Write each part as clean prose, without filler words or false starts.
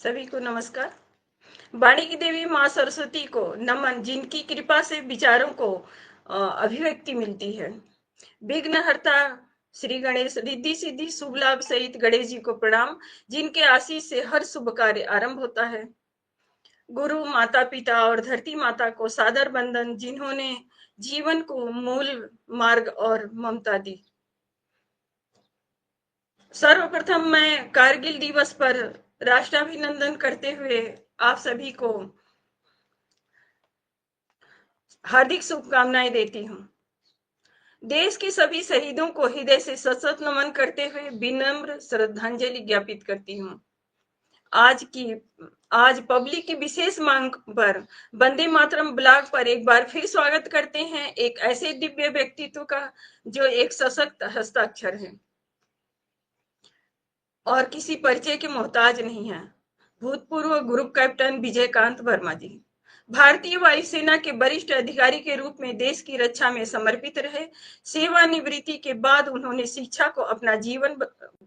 सभी को नमस्कार। वाणी की देवी माँ सरस्वती को नमन, जिनकी कृपा से विचारों को अभिव्यक्ति मिलती है। विघ्नहर्ता श्री गणेश, रिद्धि सिद्धि शुभ लाभ सहित गणेश जी को प्रणाम, जिनके आशीष से हर शुभ कार्य आरंभ होता है। गुरु, माता पिता और धरती माता को सादर वंदन, जिन्होंने जीवन को मूल मार्ग और ममता दी। सर्वप्रथम मैं कारगिल दिवस पर राष्ट्राभिनंदन करते हुए आप सभी को हार्दिक शुभकामनाएं देती हूँ। देश के सभी शहीदों को हृदय से सशक्त नमन करते हुए विनम्र श्रद्धांजलि ज्ञापित करती हूँ। आज पब्लिक की विशेष मांग पर वंदे मातरम ब्लॉग पर एक बार फिर स्वागत करते हैं एक ऐसे दिव्य व्यक्तित्व का जो एक सशक्त हस्ताक्षर है और किसी परिचय के मोहताज नहीं है। भूतपूर्व ग्रुप कैप्टन विजयकांत वर्मा जी भारतीय वायुसेना के वरिष्ठ अधिकारी के रूप में देश की रक्षा में समर्पित रहे। सेवानिवृत्ति के बाद उन्होंने शिक्षा को अपना जीवन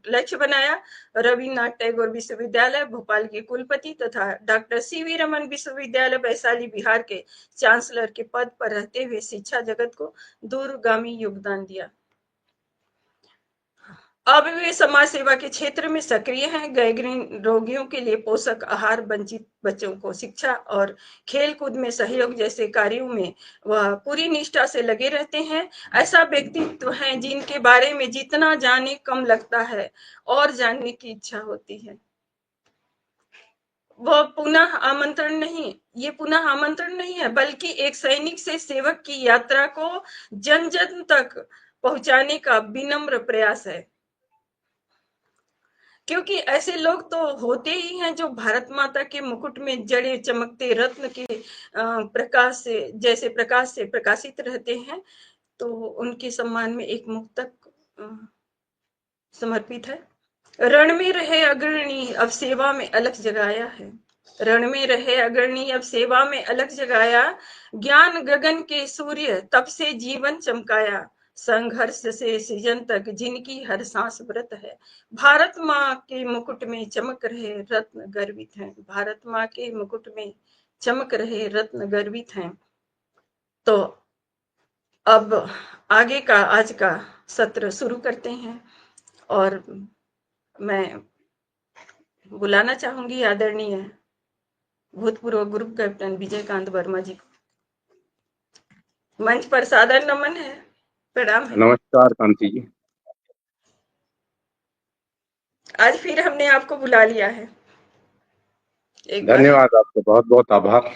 लक्ष्य बनाया। रविन्द्रनाथ टैगोर विश्वविद्यालय भोपाल के कुलपति तथा डॉक्टर सीवी रमन विश्वविद्यालय वैशाली बिहार के चांसलर के पद पर रहते हुए शिक्षा जगत को दूरगामी योगदान दिया। अब वे समाज सेवा के क्षेत्र में सक्रिय हैं। गैंग्रीन रोगियों के लिए पोषक आहार, वंचित बच्चों को शिक्षा और खेल कूद में सहयोग जैसे कार्यों में वह पूरी निष्ठा से लगे रहते हैं। ऐसा व्यक्तित्व है जिनके बारे में जितना जाने कम लगता है और जानने की इच्छा होती है। ये पुनः आमंत्रण नहीं है, बल्कि एक सैनिक से सेवक की यात्रा को जन जन तक पहुंचाने का विनम्र प्रयास है। क्योंकि ऐसे लोग तो होते ही हैं जो भारत माता के मुकुट में जड़े चमकते रत्न के प्रकाश से प्रकाशित रहते हैं। तो उनके सम्मान में एक मुक्तक समर्पित है। रण में रहे अग्रणी अब सेवा में अलख जगाया है। रण में रहे अग्रणी अब सेवा में अलख जगाया। ज्ञान गगन के सूर्य तप से जीवन चमकाया। संघर्ष से सृजन तक जिनकी हर सांस व्रत है। भारत माँ के मुकुट में चमक रहे रत्न गर्वित हैं। भारत माँ के मुकुट में चमक रहे रत्न गर्वित हैं। तो अब आगे का आज का सत्र शुरू करते हैं और मैं बुलाना चाहूंगी आदरणीय भूतपूर्व ग्रुप कैप्टन विजयकांत वर्मा जी को। मंच पर सादर नमन है, प्रणाम है। नमस्कार कांति जी। आज फिर हमने आपको बुला लिया है। धन्यवाद, आपको बहुत बहुत आभार।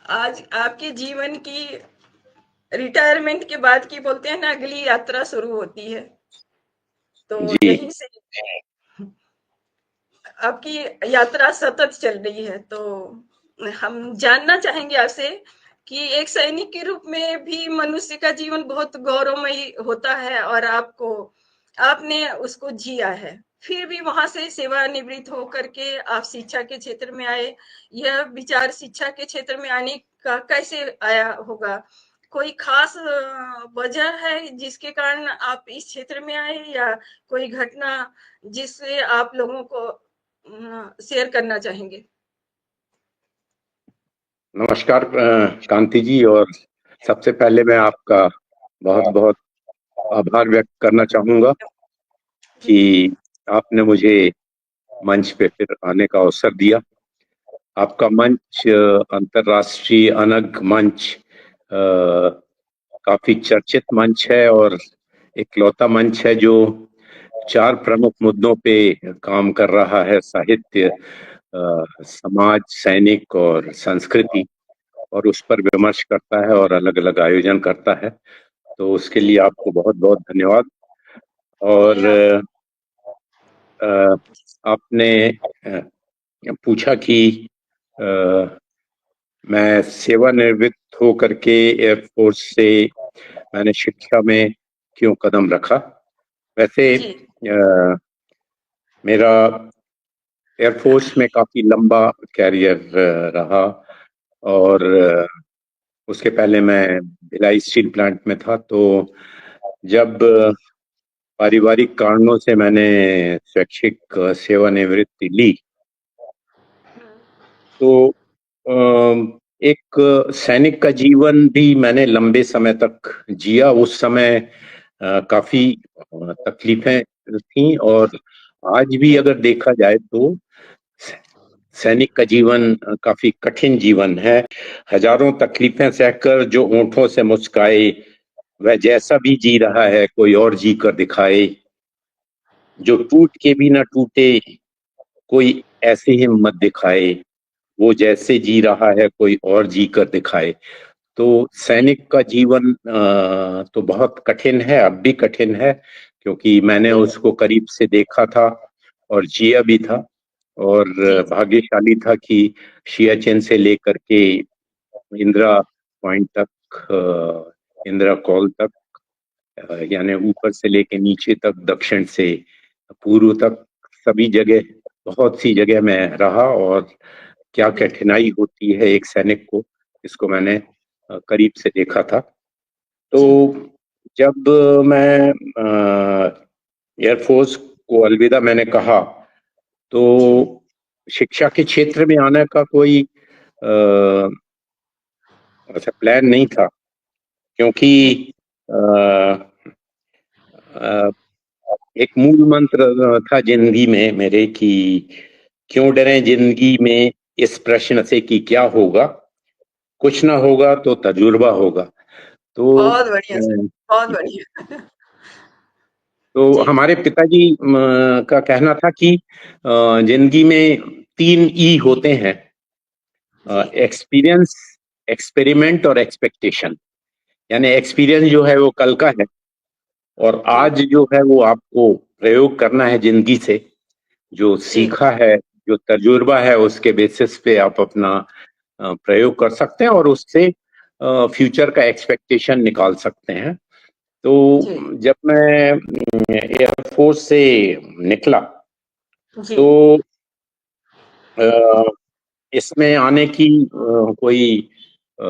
आज आपके जीवन की रिटायरमेंट के बाद की बोलते हैं ना, अगली यात्रा शुरू होती है। तो यहीं से आपकी यात्रा सतत चल रही है। तो हम जानना चाहेंगे आपसे कि एक सैनिक के रूप में भी मनुष्य का जीवन बहुत गौरवमयी होता है और आपने उसको जिया है। फिर भी वहां से सेवानिवृत्त होकर के आप शिक्षा के क्षेत्र में आए। यह विचार शिक्षा के क्षेत्र में आने का कैसे आया होगा? कोई खास वजह है जिसके कारण आप इस क्षेत्र में आए, या कोई घटना जिससे आप लोगों को शेयर करना चाहेंगे? नमस्कार कांति जी, और सबसे पहले मैं आपका बहुत बहुत आभार व्यक्त करना चाहूंगा कि आपने मुझे मंच पे फिर आने का अवसर दिया। आपका मंच अंतर्राष्ट्रीय अनग मंच काफी चर्चित मंच है और इकलौता मंच है जो 4 प्रमुख मुद्दों पे काम कर रहा है: साहित्य, समाज, सैनिक और संस्कृति, और उस पर विमर्श करता है और अलग अलग आयोजन करता है। तो उसके लिए आपको बहुत बहुत धन्यवाद। और आपने पूछा कि मैं सेवानिवृत्त होकर के एयरफोर्स से मैंने शिक्षा में क्यों कदम रखा। वैसे मेरा एयरफोर्स में काफी लंबा कैरियर रहा और उसके पहले मैं भिलाई स्टील प्लांट में था। तो जब पारिवारिक कारणों से मैंने शैक्षिक सेवानिवृत्ति ली तो एक सैनिक का जीवन भी मैंने लंबे समय तक जिया। उस समय काफी तकलीफें थी, और आज भी अगर देखा जाए तो सैनिक का जीवन काफी कठिन जीवन है। हजारों तकलीफें सहकर जो होठों से मुस्काए, वह जैसा भी जी रहा है कोई और जी कर दिखाए। जो टूट के भी ना टूटे, कोई ऐसी हिम्मत दिखाए। वो जैसे जी रहा है कोई और जी कर दिखाए। तो सैनिक का जीवन तो बहुत कठिन है, अब भी कठिन है, क्योंकि मैंने बिल्कुल। उसको करीब से देखा था और जिया भी था। और जी, भाग्यशाली था कि सियाचिन से लेकर के इंदिरा पॉइंट तक, इंदिरा कॉल तक, यानी ऊपर से लेके नीचे तक, दक्षिण से पूर्व तक, सभी जगह, बहुत सी जगह मैं रहा। और क्या बिल्कुल। कठिनाई होती है एक सैनिक को, इसको मैंने करीब से देखा था। तो जी, जब मैं एयरफोर्स को अलविदा मैंने कहा, तो जी, शिक्षा के क्षेत्र में आने का कोई ऐसा प्लान नहीं था, क्योंकि जी, अ, अ, एक मूल मंत्र था जिंदगी में मेरे कि क्यों डरें जिंदगी में इस प्रश्न से कि क्या होगा, कुछ ना होगा तो तजुर्बा होगा। तो बहुत बढ़िया सर, अ, बहुत बढ़िया। तो जी, हमारे पिताजी का कहना था कि जिंदगी में 3 ई होते हैं: जी, एक्सपीरियंस, एक्सपेरिमेंट और एक्सपेक्टेशन। यानी एक्सपीरियंस जो है वो कल का है, और जी, आज जो है वो आपको प्रयोग करना है जिंदगी से। जो जी, सीखा है, जो तजुर्बा है, उसके बेसिस पे आप अपना प्रयोग कर सकते हैं, और उससे फ्यूचर का एक्सपेक्टेशन निकाल सकते हैं। तो जी, जब मैं एयरफोर्स से निकला, जी, तो अ, इसमें आने की कोई अ,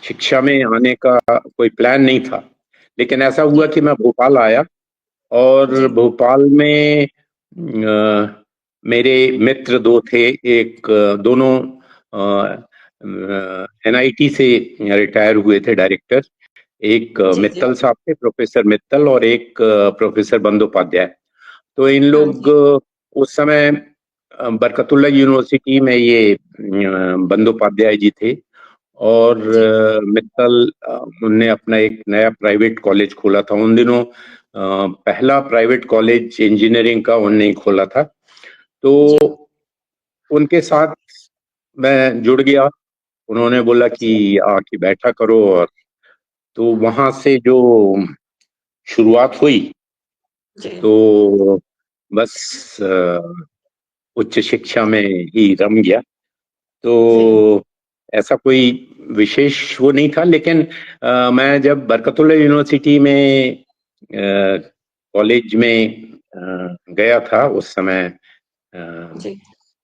शिक्षा में आने का कोई प्लान नहीं था। लेकिन ऐसा हुआ जी, कि मैं भोपाल आया, और जी, भोपाल में मेरे मित्र दो थे। एक दोनों एनआईटी से रिटायर हुए थे डायरेक्टर। एक जी, जी, मित्तल साहब थे, प्रोफेसर मित्तल, और एक प्रोफेसर बंदोपाध्याय। तो इन हाँ लोग जी, उस समय बरकतुल्लाह यूनिवर्सिटी में ये बंदोपाध्याय जी थे। और जी, मित्तल उनने अपना एक नया प्राइवेट कॉलेज खोला था उन दिनों। पहला प्राइवेट कॉलेज इंजीनियरिंग का उनने ही खोला था। तो जी, उनके साथ मैं जुड़ गया। उन्होंने बोला कि जी, आके बैठा करो, और तो वहां से जो शुरुआत हुई, जी, तो बस उच्च शिक्षा में ही रम गया। जी, तो ऐसा कोई विशेष वो नहीं था। लेकिन मैं जब बरकतुल्लाह यूनिवर्सिटी में कॉलेज में गया था, उस समय अ, जी,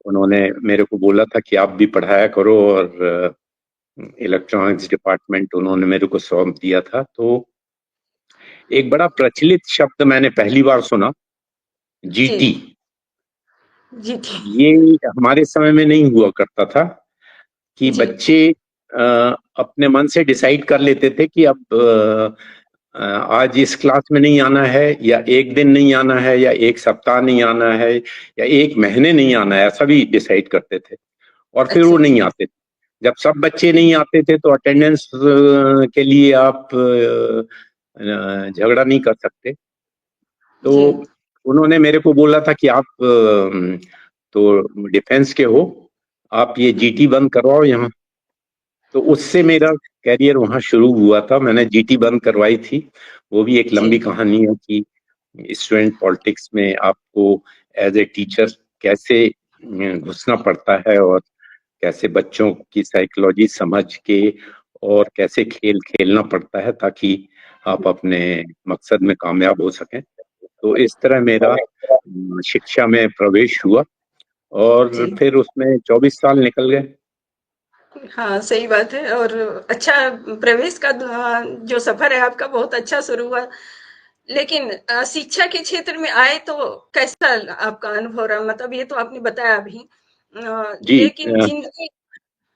उन्होंने मेरे को बोला था कि आप भी पढ़ाया करो, और इलेक्ट्रॉनिक्स डिपार्टमेंट उन्होंने मेरे को सौंप दिया था। तो एक बड़ा प्रचलित शब्द मैंने पहली बार सुना, जी, जीटी। जी, जी, ये हमारे समय में नहीं हुआ करता था कि जी, बच्चे अपने मन से डिसाइड कर लेते थे कि अब आज इस क्लास में नहीं आना है, या एक दिन नहीं आना है, या एक सप्ताह नहीं आना है, या एक महीने नहीं आना है, ऐसा भी डिसाइड करते थे। और फिर वो अच्छा, नहीं आते थे। जब सब बच्चे नहीं आते थे तो अटेंडेंस के लिए आप झगड़ा नहीं कर सकते। तो जी, उन्होंने मेरे को बोला था कि आप तो डिफेंस के हो, आप ये जीटी बंद करवाओ यहाँ। तो उससे जी, मेरा कैरियर वहां शुरू हुआ था। मैंने जीटी बंद करवाई थी। वो भी एक लंबी जी, कहानी है कि स्टूडेंट पॉलिटिक्स में आपको एज ए टीचर कैसे घुसना पड़ता है, और कैसे बच्चों की साइकोलॉजी समझ के, और कैसे खेल खेलना पड़ता है ताकि आप अपने मकसद में कामयाब हो सकें। तो इस तरह मेरा शिक्षा में प्रवेश हुआ, और जी। फिर उसमें 24 साल निकल गए। हाँ, सही बात है। और अच्छा, प्रवेश का जो सफ़र है आपका बहुत अच्छा शुरू हुआ। लेकिन शिक्षा के क्षेत्र में आए तो कैसा आपका अनुभव रहा? मतलब ये तो आपने बताया अभी, जी लेकिन जिंदगी,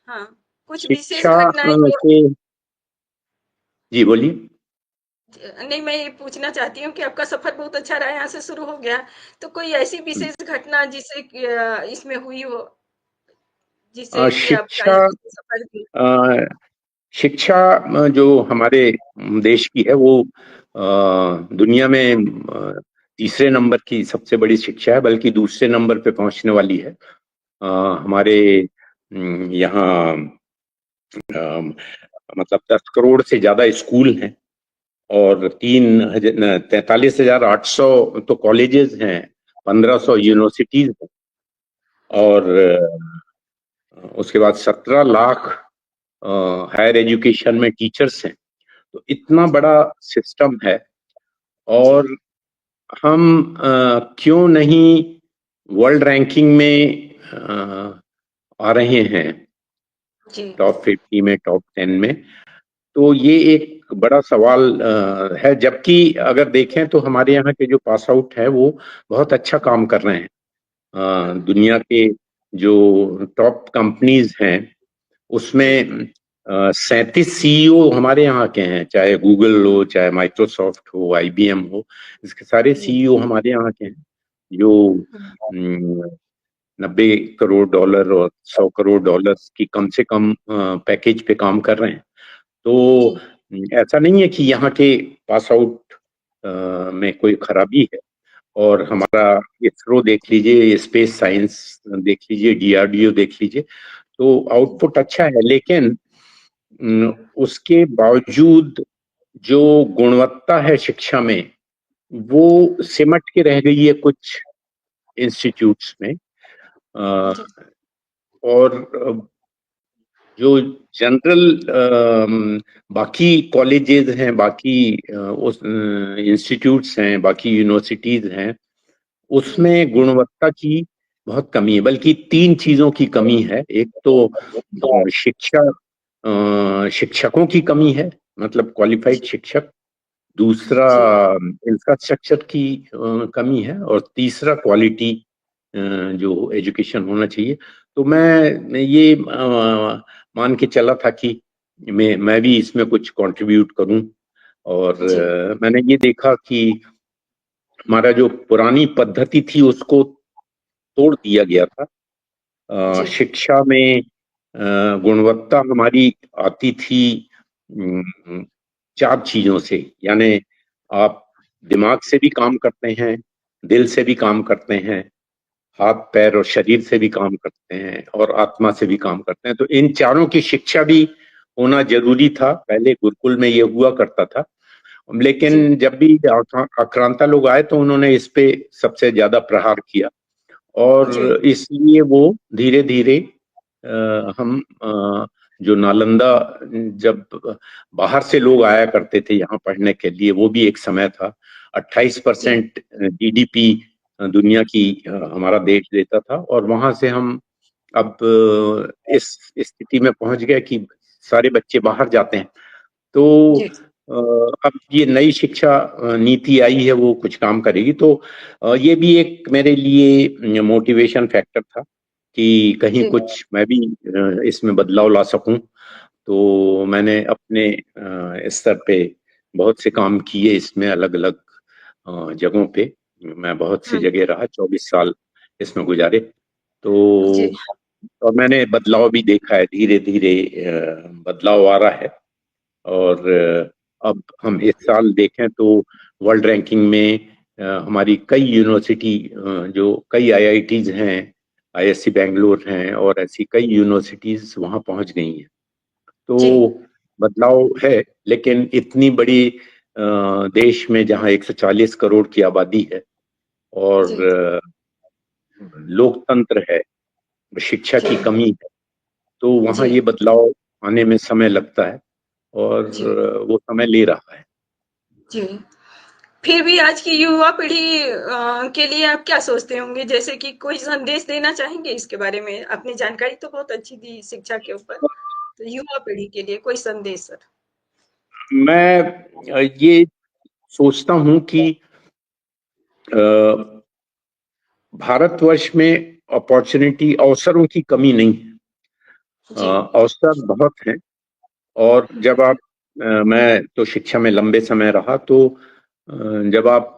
हाँ, कुछ विशेष शिक्षा घटनाएं जो, के जी बोलिए। नहीं, मैं ये पूछना चाहती हूँ कि आपका सफर बहुत अच्छा रहा, यहाँ से शुरू हो गया, तो कोई ऐसी विशेष घटना जिससे कि, इसमें हुई हो, जिससे कि आपका शिक्षा यहाँ से सफर की? अ, शिक्षा जो हमारे देश की है वो दुनिया में तीसरे नंबर की सबसे बड़ी शिक्षा है, बल्कि दूसरे नंबर पे पहुंचने वाली है। हमारे यहाँ मतलब 10 करोड़ से ज्यादा स्कूल हैं और 43,800 तो कॉलेजेस हैं, 1500 जी, यूनिवर्सिटीज हैं और उसके बाद 17 लाख हायर एजुकेशन में टीचर्स हैं। तो इतना जी, बड़ा सिस्टम है जी, और हम क्यों नहीं वर्ल्ड रैंकिंग में आ रहे हैं, जी, टॉप 50 में, टॉप 10 में। तो ये एक बड़ा सवाल है, जबकि अगर देखें तो हमारे यहाँ के जो पास आउट है वो बहुत अच्छा काम कर रहे हैं। दुनिया के जो टॉप कंपनीज हैं जी, उसमें 37 CEO हमारे यहाँ के हैं, चाहे गूगल हो, चाहे माइक्रोसॉफ्ट हो, IBM हो, इसके सारे जी, CEO हमारे यहाँ के हैं जो हुँ, 90 करोड़ डॉलर और 100 करोड़ डॉलर की कम से कम पैकेज पे काम कर रहे हैं। तो जी, ऐसा नहीं है कि यहाँ के पास आउट में कोई खराबी है। और जी, हमारा इसरो देख लीजिए, स्पेस साइंस देख लीजिए, DRDO देख लीजिए, तो जी, आउटपुट अच्छा है। लेकिन उसके बावजूद जो गुणवत्ता है शिक्षा में वो सिमट के रह गई है कुछ इंस्टीट्यूट्स में। अ, जी, और जो जनरल बाकी कॉलेजेस हैं, बाकी उस इंस्टीट्यूट्स हैं, बाकी यूनिवर्सिटीज हैं, जी, उसमें गुणवत्ता की बहुत कमी है। बल्कि तीन चीजों की कमी है। एक तो शिक्षकों की कमी है, मतलब क्वालिफाइड जी, शिक्षक। दूसरा जी, इंफ्रास्ट्रक्चर की कमी है और तीसरा क्वालिटी जो एजुकेशन होना चाहिए। तो मैं ये मान के चला था कि मैं भी इसमें कुछ कंट्रीब्यूट करूं। और जी, मैंने ये देखा कि हमारा जो पुरानी पद्धति थी उसको तोड़ दिया गया था। जी, शिक्षा में गुणवत्ता हमारी आती थी अम, चार चीजों से। यानी आप दिमाग से भी काम करते हैं, दिल से भी काम करते हैं, हाथ पैर और शरीर से भी काम करते हैं और आत्मा से भी काम करते हैं। तो इन चारों की शिक्षा भी होना जरूरी था। पहले गुरुकुल में ये हुआ करता था, जी, लेकिन जब भी आक्रांता लोग आए तो उन्होंने इस पे सबसे ज्यादा प्रहार किया जी, और इसलिए वो धीरे धीरे हम जो नालंदा, जब बाहर से लोग आया करते थे यहाँ पढ़ने के लिए, वो भी एक समय था। अट्ठाईस जी, परसेंट GDP दुनिया की हमारा देश देता था और वहां से हम अब इस स्थिति में पहुंच गए कि सारे बच्चे बाहर जाते हैं। तो जी, अब ये नई शिक्षा नीति आई है, वो कुछ काम करेगी। तो ये भी एक मेरे लिए मोटिवेशन फैक्टर था कि कहीं जी, कुछ मैं भी इसमें बदलाव ला सकूं। तो मैंने अपने स्तर पे बहुत से काम किए इसमें, अलग अलग जगहों पे। मैं बहुत सी हुँ, जगह रहा, 24 साल इसमें गुजारे। तो जी, और मैंने बदलाव भी देखा है, धीरे धीरे बदलाव आ रहा है। और अब हम इस साल देखें तो वर्ल्ड रैंकिंग में हमारी कई यूनिवर्सिटी, जो कई IITs हैं, ISC बेंगलोर हैं और ऐसी कई यूनिवर्सिटीज वहां पहुंच गई हैं। तो जी, बदलाव है, लेकिन इतनी बड़ी देश में जहां 140 करोड़ की आबादी है और जी, लोकतंत्र है, शिक्षा जी, की कमी है, तो वहां जी, ये बदलाव आने में समय लगता है और जी, वो समय ले रहा है। जी। फिर भी आज की युवा पीढ़ी के लिए आप क्या सोचते होंगे? जैसे कि कोई संदेश देना चाहेंगे इसके बारे में? आपने जानकारी तो बहुत अच्छी दी शिक्षा के ऊपर, तो युवा पीढ़ी के लिए कोई संदेश सर? मैं ये सोचता हूं कि अ, भारतवर्ष में अपॉर्चुनिटी, अवसरों की कमी नहीं है। जी अवसर बहुत हैं। और जब आप मैं तो शिक्षा में लंबे समय रहा, तो जब आप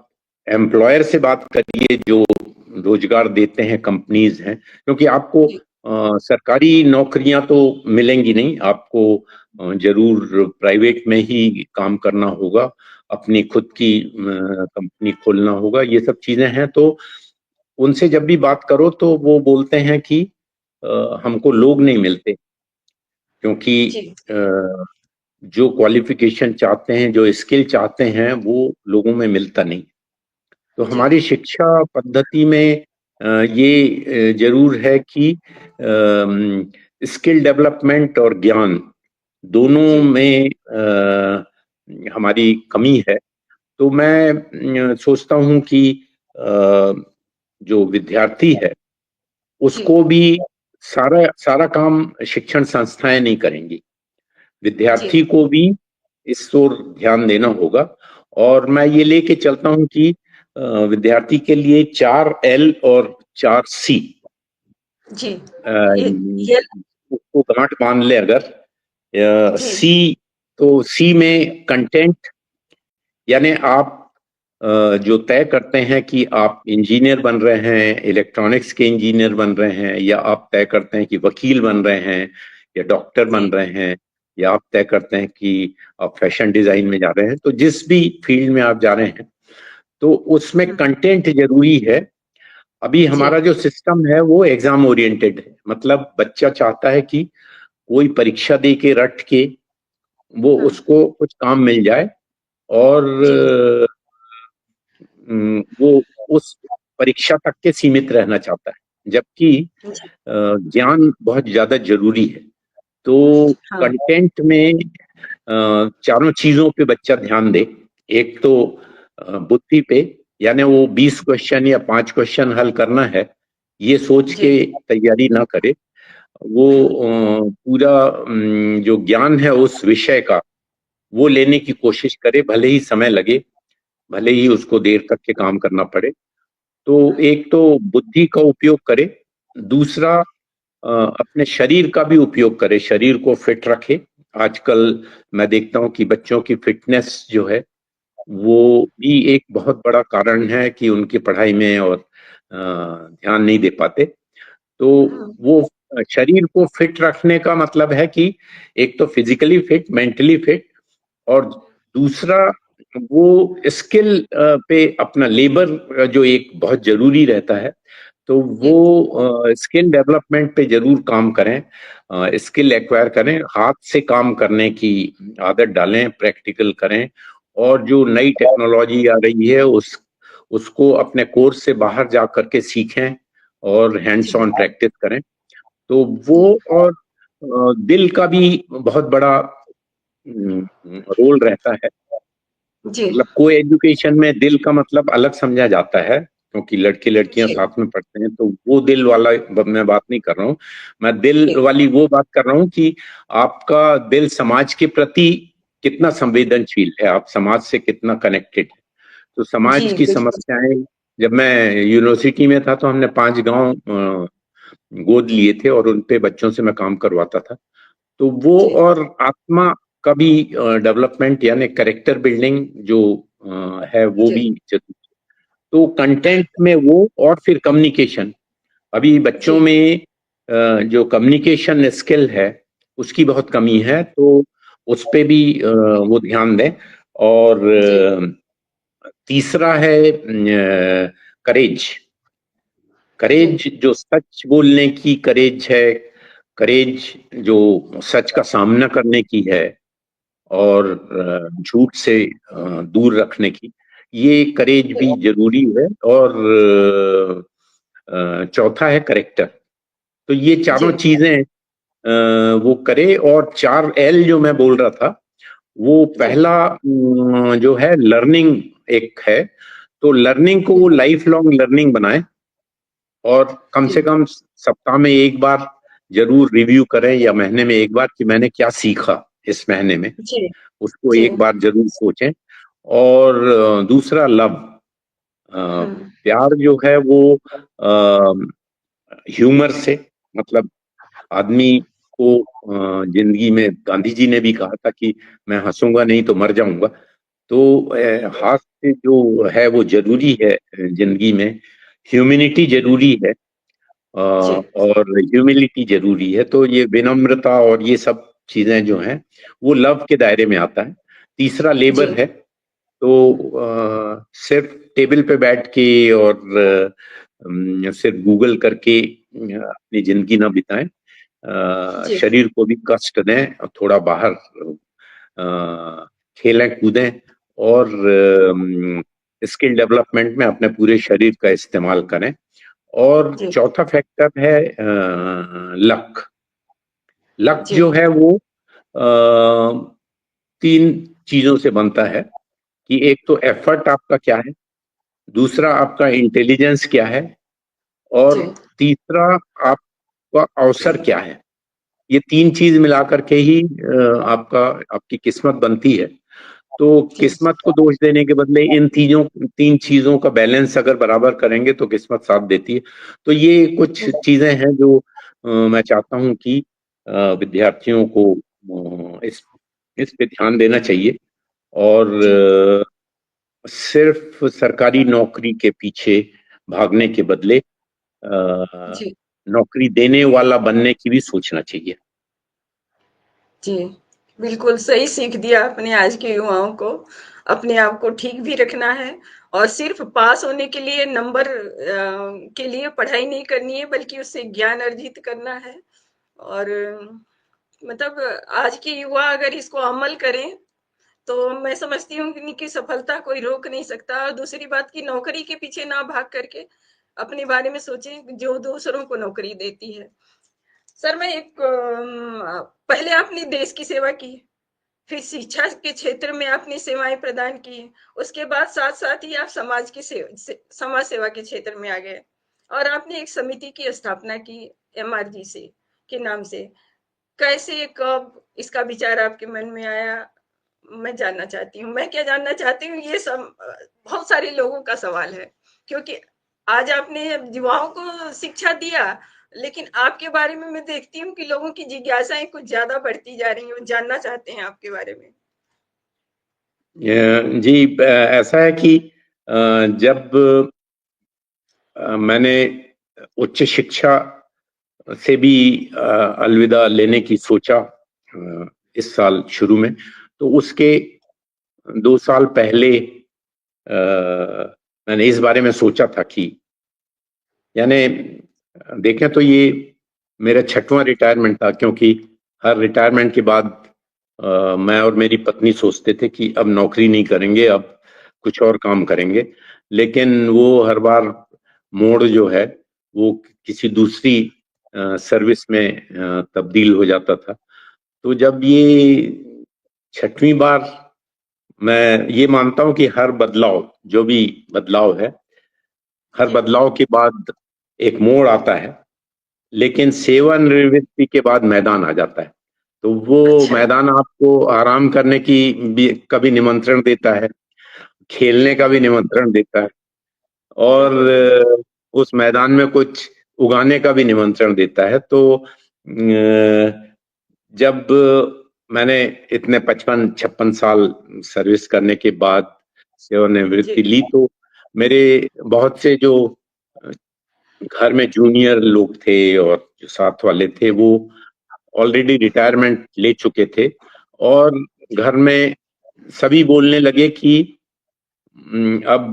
एम्प्लॉयर से बात करिए जो रोजगार देते हैं, कंपनीज हैं, क्योंकि आपको जी सरकारी नौकरियां तो मिलेंगी नहीं, आपको जरूर प्राइवेट में ही काम करना होगा, अपनी खुद की कंपनी खोलना होगा, ये सब चीजें हैं। तो उनसे जब भी बात करो तो वो बोलते हैं कि हमको लोग नहीं मिलते, क्योंकि जी जो क्वालिफिकेशन चाहते हैं, जो स्किल चाहते हैं, वो लोगों में मिलता नहीं। तो जी हमारी शिक्षा पद्धति में ये जरूर है कि स्किल डेवलपमेंट और ज्ञान दोनों जी में हमारी कमी है। तो मैं सोचता हूँ कि जो विद्यार्थी है जी उसको भी सारा सारा काम शिक्षण संस्थाएं नहीं करेंगी, जी विद्यार्थी को भी इस ओर ध्यान देना होगा। और मैं ये लेके चलता हूँ कि विद्यार्थी के लिए 4 L और 4 C, जी ये उसको गांठ बांध ले अगर। जी सी, तो सी में कंटेंट, यानी आप जो तय करते हैं कि आप इंजीनियर बन रहे हैं, इलेक्ट्रॉनिक्स के इंजीनियर बन रहे हैं, या आप तय करते हैं कि वकील बन रहे हैं या डॉक्टर बन जी रहे हैं, या आप तय करते हैं कि आप फैशन डिजाइन में जा रहे हैं, तो जिस भी फील्ड में आप जा रहे हैं तो उसमें कंटेंट जरूरी है। अभी जी हमारा जो सिस्टम है वो एग्जाम ओरिएंटेड है, मतलब बच्चा चाहता है कि कोई परीक्षा दे के रट के वो उसको कुछ काम मिल जाए, और जी वो उस परीक्षा तक के सीमित रहना चाहता है, जबकि जी ज्ञान बहुत ज्यादा जरूरी है। तो हाँ कंटेंट में चारों चीजों पे बच्चा ध्यान दे। एक तो बुद्धि पे, यानी वो 20 क्वेश्चन या 5 क्वेश्चन हल करना है, ये सोच जी के तैयारी ना करे। वो पूरा जो ज्ञान है उस विषय का, वो लेने की कोशिश करे, भले ही समय लगे, भले ही उसको देर तक के काम करना पड़े। तो एक तो बुद्धि का उपयोग करे, दूसरा अपने शरीर का भी उपयोग करे, शरीर को फिट रखे। आजकल मैं देखता हूँ कि बच्चों की फिटनेस जो है वो भी एक बहुत बड़ा कारण है कि उनकी पढ़ाई में और ध्यान नहीं दे पाते। तो वो शरीर को फिट रखने का मतलब है कि एक तो फिजिकली फिट, मेंटली फिट, और दूसरा वो स्किल पे अपना लेबर जो एक बहुत जरूरी रहता है, तो वो स्किल डेवलपमेंट पे जरूर काम करें, स्किल एक्वायर करें, हाथ से काम करने की आदत डालें, प्रैक्टिकल करें। और जो नई टेक्नोलॉजी आ रही है उसको अपने कोर्स से बाहर जा करके सीखें और हैंड्स जी ऑन प्रैक्टिस करें। तो वो, जी और दिल का भी बहुत बड़ा रोल रहता है। जी मतलब को एजुकेशन में दिल का मतलब अलग समझा जाता है, क्योंकि लड़के लड़कियां जी साथ में पढ़ते हैं, तो वो दिल वाला मैं बात नहीं कर रहा हूँ। मैं दिल जी वाली वो बात कर रहा हूँ कि आपका दिल समाज के प्रति कितना संवेदनशील है, आप समाज से कितना कनेक्टेड है। तो समाज जी की बिल्कुल समस्याएं, जब मैं यूनिवर्सिटी में था तो हमने 5 गांव गोद लिए थे और उन पे बच्चों से मैं काम करवाता था। तो वो, जी और आत्मा का भी डेवलपमेंट, यानी कैरेक्टर बिल्डिंग जो है वो जी भी जरूरी है। तो कंटेंट में वो, और फिर कम्युनिकेशन, अभी बच्चों जी में जो कम्युनिकेशन स्किल है उसकी बहुत कमी है, तो उस पे भी वो ध्यान दें। और जी तीसरा है करेज। जी करेज जो सच बोलने की करेज है, करेज जो सच का सामना करने की है, और झूठ से दूर रखने की, ये करेज भी जरूरी है। और चौथा है करेक्टर। तो ये चारों जी चीजें वो करे। और 4 L जो मैं बोल रहा था, वो जी पहला जो है लर्निंग एक है। तो लर्निंग को वो लाइफ लॉन्ग लर्निंग बनाए, और कम जी से कम सप्ताह में एक बार जरूर रिव्यू करें, या महीने में एक बार, कि मैंने क्या सीखा इस महीने में, जी उसको जी एक बार जरूर सोचें। और दूसरा लव, हम्म प्यार जो है वो ह्यूमर से, मतलब आदमी को जिंदगी में गांधी जी ने भी कहा था कि मैं हंसूंगा नहीं तो मर जाऊंगा। तो हास्य जो है वो जरूरी है जिंदगी में। ह्यूमिनिटी जरूरी है जी और ह्यूमिलिटी जरूरी है। तो ये विनम्रता और ये सब चीजें जो हैं वो लव के दायरे में आता है। तीसरा जी लेबर है। तो सिर्फ टेबल पे बैठ के और सिर्फ गूगल करके अपनी जिंदगी ना बिताएं। जी शरीर को भी कष्ट दें और थोड़ा बाहर खेलें कूदें और स्किल डेवलपमेंट में अपने पूरे शरीर का इस्तेमाल करें। और जी चौथा फैक्टर है लक। लक जी जो है वो तीन चीजों से बनता है कि एक तो एफर्ट आपका क्या है, दूसरा आपका इंटेलिजेंस क्या है, और जी तीसरा आपका अवसर क्या है। ये तीन चीज मिलाकर के ही आपका आपकी किस्मत बनती है। तो जी किस्मत को दोष देने के बदले इन तीन चीजों का बैलेंस अगर बराबर करेंगे तो किस्मत साथ देती है। तो ये कुछ चीजें हैं जो मैं चाहता हूं कि विद्यार्थियों को इस पे ध्यान देना चाहिए। और जी सिर्फ सरकारी नौकरी के पीछे भागने के बदले जी नौकरी देने वाला बनने की भी सोचना चाहिए। जी, बिल्कुल सही सीख दिया आपने आज के युवाओं को। अपने आप को ठीक भी रखना है और सिर्फ पास होने के लिए नंबर के लिए पढ़ाई नहीं करनी है, बल्कि उससे ज्ञान अर्जित करना है। और मतलब आज के युवा अगर इसको अमल करें, तो मैं समझती हूँ कि इनकी सफलता कोई रोक नहीं सकता। और दूसरी बात कि नौकरी के पीछे ना भाग करके अपने बारे में सोचें, जो दूसरों को नौकरी देती है। सर मैं एक पहले आपने देश की सेवा की, फिर शिक्षा के क्षेत्र में आपने सेवाएं प्रदान की, उसके बाद साथ साथ ही आप समाज की समाज सेवा के क्षेत्र में आ गए और आपने एक समिति की स्थापना की, एमआरजी से के नाम से। कैसे, कब इसका विचार आपके मन में आया, मैं जानना चाहती हूँ। मैं क्या जानना चाहती हूँ, ये सब बहुत सारे लोगों का सवाल है, क्योंकि आज आपने युवाओं को शिक्षा दिया, लेकिन आपके बारे में मैं देखती हूँ कि लोगों की जिज्ञासाएं कुछ ज्यादा बढ़ती जा रही हैं, वो जानना चाहते हैं आपके बारे में। जी, ऐसा है कि जब मैंने उच्च शिक्षा से भी अलविदा लेने की सोचा इस साल शुरू में, तो उसके 2 साल पहले मैंने इस बारे में सोचा था कि यानी देखें तो ये मेरा 6वां रिटायरमेंट था, क्योंकि हर रिटायरमेंट के बाद मैं और मेरी पत्नी सोचते थे कि अब नौकरी नहीं करेंगे, अब कुछ और काम करेंगे। लेकिन वो हर बार मोड़ जो है वो किसी दूसरी सर्विस में तब्दील हो जाता था। तो जब ये 6वीं बार, मैं ये मानता हूं कि हर बदलाव, जो भी बदलाव है, हर जी बदलाव के बाद एक मोड़ आता है, लेकिन सेवानिवृत्ति के बाद मैदान आ जाता है। तो वो अच्छा मैदान आपको आराम करने की भी कभी निमंत्रण देता है, खेलने का भी निमंत्रण देता है, और बिल्कुल उस मैदान में कुछ उगाने का भी निमंत्रण देता है। तो जब मैंने इतने 55-56 साल सर्विस करने के बाद जी सेवानिवृत्ति ली, तो मेरे बहुत से जो घर में जूनियर लोग थे और जो साथ वाले थे वो ऑलरेडी रिटायरमेंट ले चुके थे। और घर में सभी बोलने लगे कि अब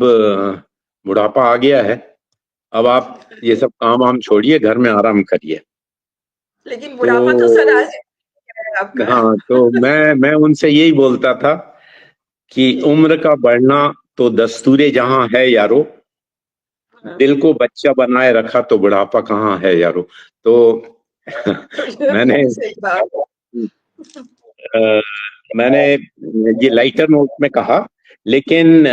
बुढ़ापा आ गया है, अब आप ये सब काम वाम छोड़िए, घर में आराम करिए। लेकिन तो बुढ़ापा तो सर आज है आपका। हाँ, तो मैं उनसे यही बोलता था कि जी उम्र का बढ़ना तो दस्तूरे जहां है यारो, हाँ। दिल को बच्चा बनाए रखा तो बुढ़ापा कहाँ है यारो। तो मैंने सही बात। अ, मैंने ये लाइटर नोट में कहा, लेकिन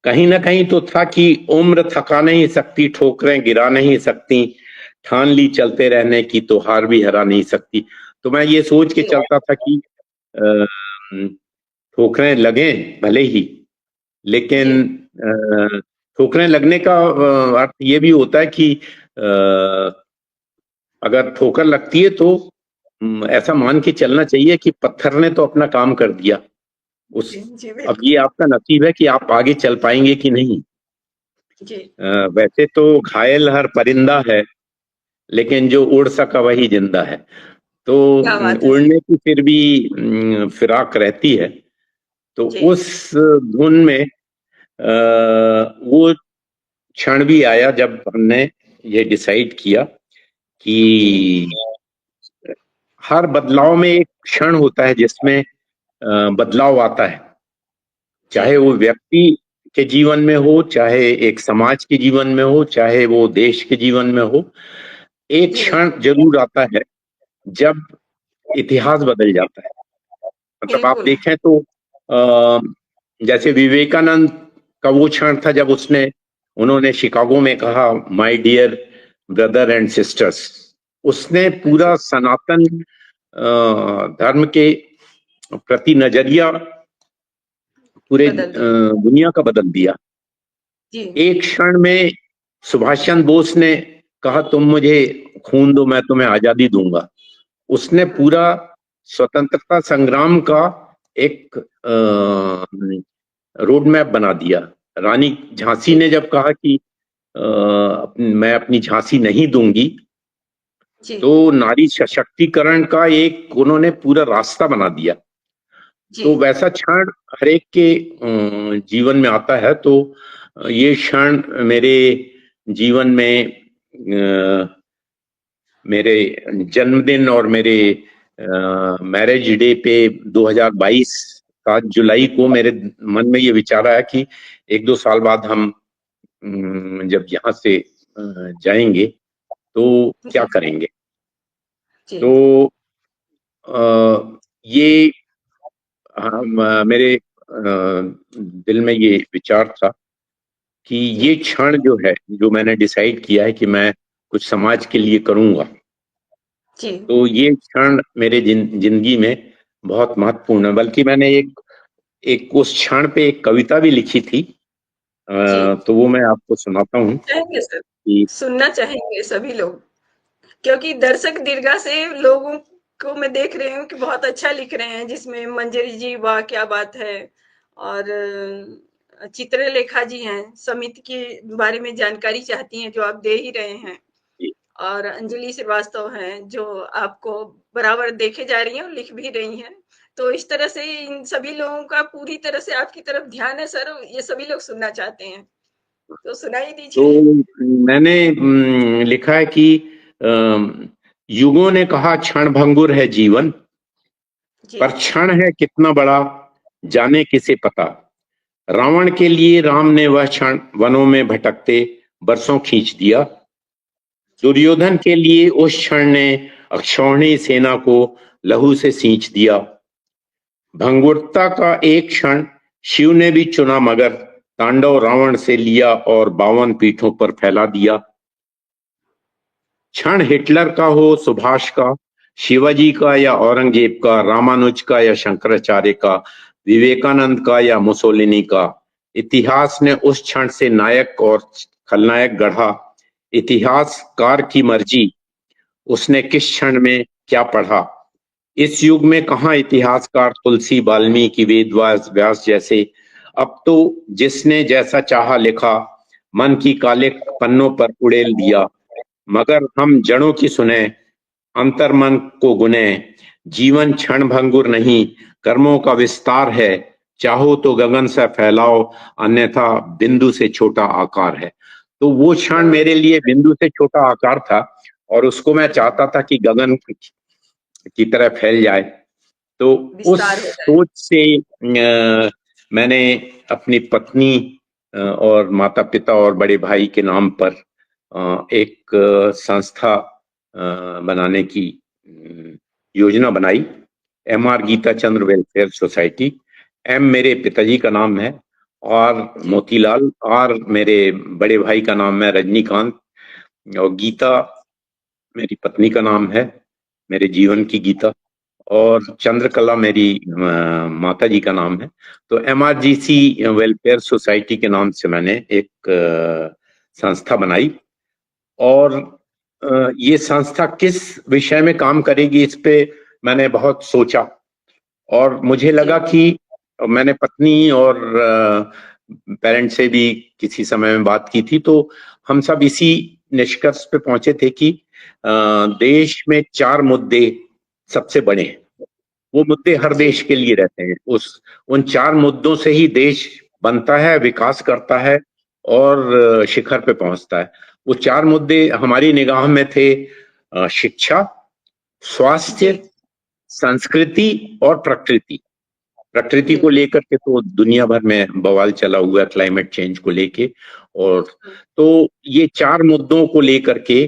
कहीं ना कहीं तो था कि उम्र थका नहीं सकती, ठोकरें गिरा नहीं सकती, ठान ली चलते रहने की तो हार भी हरा नहीं सकती। तो मैं ये सोच के जी चलता था कि अ, ठोकरें लगे भले ही, जी लेकिन ठोकरें लगने का अर्थ ये भी होता है कि अगर ठोकर लगती है तो ऐसा मान के चलना चाहिए कि पत्थर ने तो अपना काम कर दिया। उस जी, जी, अब बिल्कुल। ये आपका नसीब है कि आप आगे चल पाएंगे कि नहीं। जी, वैसे तो घायल हर परिंदा है, लेकिन जो उड़ सका वही जिंदा है। तो क्या बात है! उड़ने की फिर भी फिराक रहती है। तो जी, उस धुन में वो क्षण भी आया जब हमने ये डिसाइड किया जी, कि हर बदलाव में एक क्षण होता है जिसमें बदलाव आता है, जी, चाहे वो व्यक्ति के जीवन में हो, चाहे एक समाज के जीवन में हो, चाहे वो देश के जीवन में हो। एक जी, क्षण जरूर आता है जब इतिहास बदल जाता है। मतलब आप बिल्कुल। देखें तो जैसे विवेकानंद का वो क्षण था जब उन्होंने शिकागो में कहा, my dear brother and sisters. उसने जी, पूरा सनातन धर्म के प्रति नजरिया पूरे बदल दिया। दुनिया का बदल दिया। जी, एक क्षण में सुभाष चंद्र बोस ने कहा, तुम मुझे खून दो, मैं तुम्हें आजादी दूंगा। उसने पूरा स्वतंत्रता संग्राम का एक रोड मैप बना दिया। रानी झांसी जी, ने जब कहा कि मैं अपनी झांसी नहीं दूंगी, जी, तो नारी सशक्तिकरण का एक उन्होंने पूरा रास्ता बना दिया। जी, तो वैसा क्षण हरेक के जीवन में आता है। तो ये क्षण मेरे जीवन में मेरे जन्मदिन और मेरे मैरिज डे पे 2022 7 जुलाई को मेरे मन में ये विचार आया कि एक दो साल बाद हम जब यहाँ से जाएंगे तो क्या जी, करेंगे। जी, तो ये मेरे दिल में ये विचार था कि जी, ये क्षण जो है, जो मैंने डिसाइड किया है कि मैं कुछ समाज के लिए करूंगा, जी, तो ये क्षण मेरे जिंदगी में बहुत महत्वपूर्ण है। बल्कि मैंने एक एक उस क्षण पे एक कविता भी लिखी थी। जी। तो वो मैं आपको सुनाता हूँ चाहेंगे सर? कि सुनना चाहेंगे सभी लोग, क्योंकि दर्शक दीर्घा से लोगों को मैं देख रही हूँ कि बहुत अच्छा लिख रहे हैं, जिसमें मंजरी जी, वाह क्या बात है! और चित्रलेखा जी हैं, समिति के बारे में जानकारी चाहती हैं, जो आप दे ही रहे हैं। और अंजलि श्रीवास्तव हैं, जो आपको बराबर देखे जा रही हैं और लिख भी रही हैं। तो इस तरह से इन सभी लोगों का पूरी तरह से आपकी तरफ ध्यान है सर, ये सभी लोग सुनना चाहते हैं। तो सुनाई तो दीजिए। मैंने लिखा है कि युगों ने कहा क्षण भंगुर है जीवन, जी, पर क्षण है कितना बड़ा जाने किसे पता। रावण के लिए राम ने वह क्षण वनों में भटकते बरसों खींच दिया। जी, दुर्योधन के लिए उस क्षण ने अक्षौहिणी सेना को लहू से सींच दिया। भंगुरता का एक क्षण शिव ने भी चुना, मगर तांडव रावण से लिया और 52 पीठों पर फैला दिया। क्षण हिटलर का हो, सुभाष का, शिवाजी का या औरंगजेब का, रामानुज का या शंकराचार्य का, विवेकानंद का या मुसोलिनी का, इतिहास ने उस क्षण से नायक और खलनायक गढ़ा। इतिहासकार की मर्जी, उसने किस क्षण में क्या पढ़ा। इस युग में कहाँ इतिहासकार तुलसी, वाल्मीकि, वेद व्यास जैसे। अब तो जिसने जैसा चाहा लिखा, मन की काले पन्नों पर उड़ेल दिया। मगर हम जड़ों की सुने, अंतर्मन को गुने। जीवन क्षण भंगुर नहीं, कर्मों का विस्तार है। चाहो तो गगन से फैलाओ, अन्यथा बिंदु से छोटा आकार है। तो वो क्षण वाह! मेरे लिए बिंदु से छोटा आकार था, और उसको मैं जी, चाहता था कि गगन की तरह फैल जाए। तो उस विस्तार हो जाए। सोच से मैंने अपनी पत्नी और माता पिता और बड़े भाई के नाम पर एक संस्था बनाने की योजना बनाई, MR गीता चंद्र वेलफेयर सोसाइटी। M मेरे पिताजी का नाम है, और जी, मोतीलाल, और मेरे बड़े भाई का नाम है रजनीकांत, और गीता मेरी पत्नी का नाम है, मेरे जीवन की गीता। और चंद्रकला मेरी माता जी का नाम है। तो MRGC वेलफेयर सोसाइटी के नाम से मैंने एक संस्था बनाई। और ये संस्था किस विषय में काम करेगी, इस पे मैंने बहुत सोचा और मुझे लगा कि मैंने पत्नी और पेरेंट्स से भी किसी समय में बात की थी, तो हम सब इसी निष्कर्ष पे पहुंचे थे कि देश में 4 मुद्दे सबसे बड़े हैं। वो मुद्दे हर देश के लिए रहते हैं। उन 4 मुद्दों से ही देश बनता है, विकास करता है और शिखर पे पहुंचता है। वो 4 मुद्दे हमारी निगाह में थे, शिक्षा, स्वास्थ्य, संस्कृति और प्रकृति। प्रकृति को लेकर के तो दुनिया भर में बवाल चला हुआ है, क्लाइमेट चेंज को लेके। और तो ये 4 मुद्दों को लेकर के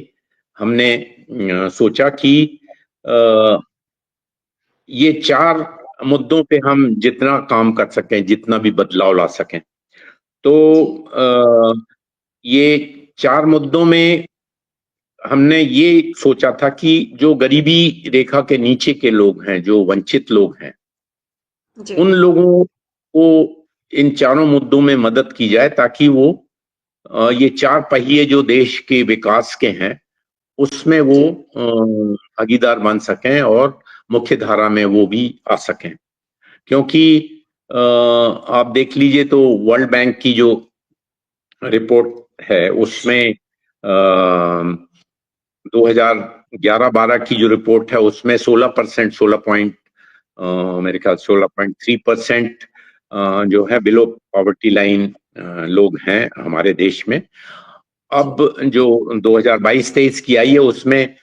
हमने सोचा कि ये 4 मुद्दों पे हम जितना काम कर सकें, जितना भी बदलाव ला सकें, तो ये 4 मुद्दों में हमने ये सोचा था कि जो गरीबी रेखा के नीचे के लोग हैं, जो वंचित लोग हैं, उन लोगों को इन 4 मुद्दों में मदद की जाए ताकि वो ये 4 पहिए जो देश के विकास के हैं उसमें वो भागीदार बन सकें और मुख्य धारा में वो भी आ सकें। क्योंकि आप देख लीजिए तो वर्ल्ड बैंक की जो रिपोर्ट है उसमें 2011-12 की जो रिपोर्ट है उसमें 16%, 16 पॉइंट मेरे ख्याल 16.3% जो है बिलो पॉवर्टी लाइन लोग हैं हमारे देश में। अब जो 2022-23 की आई है उसमें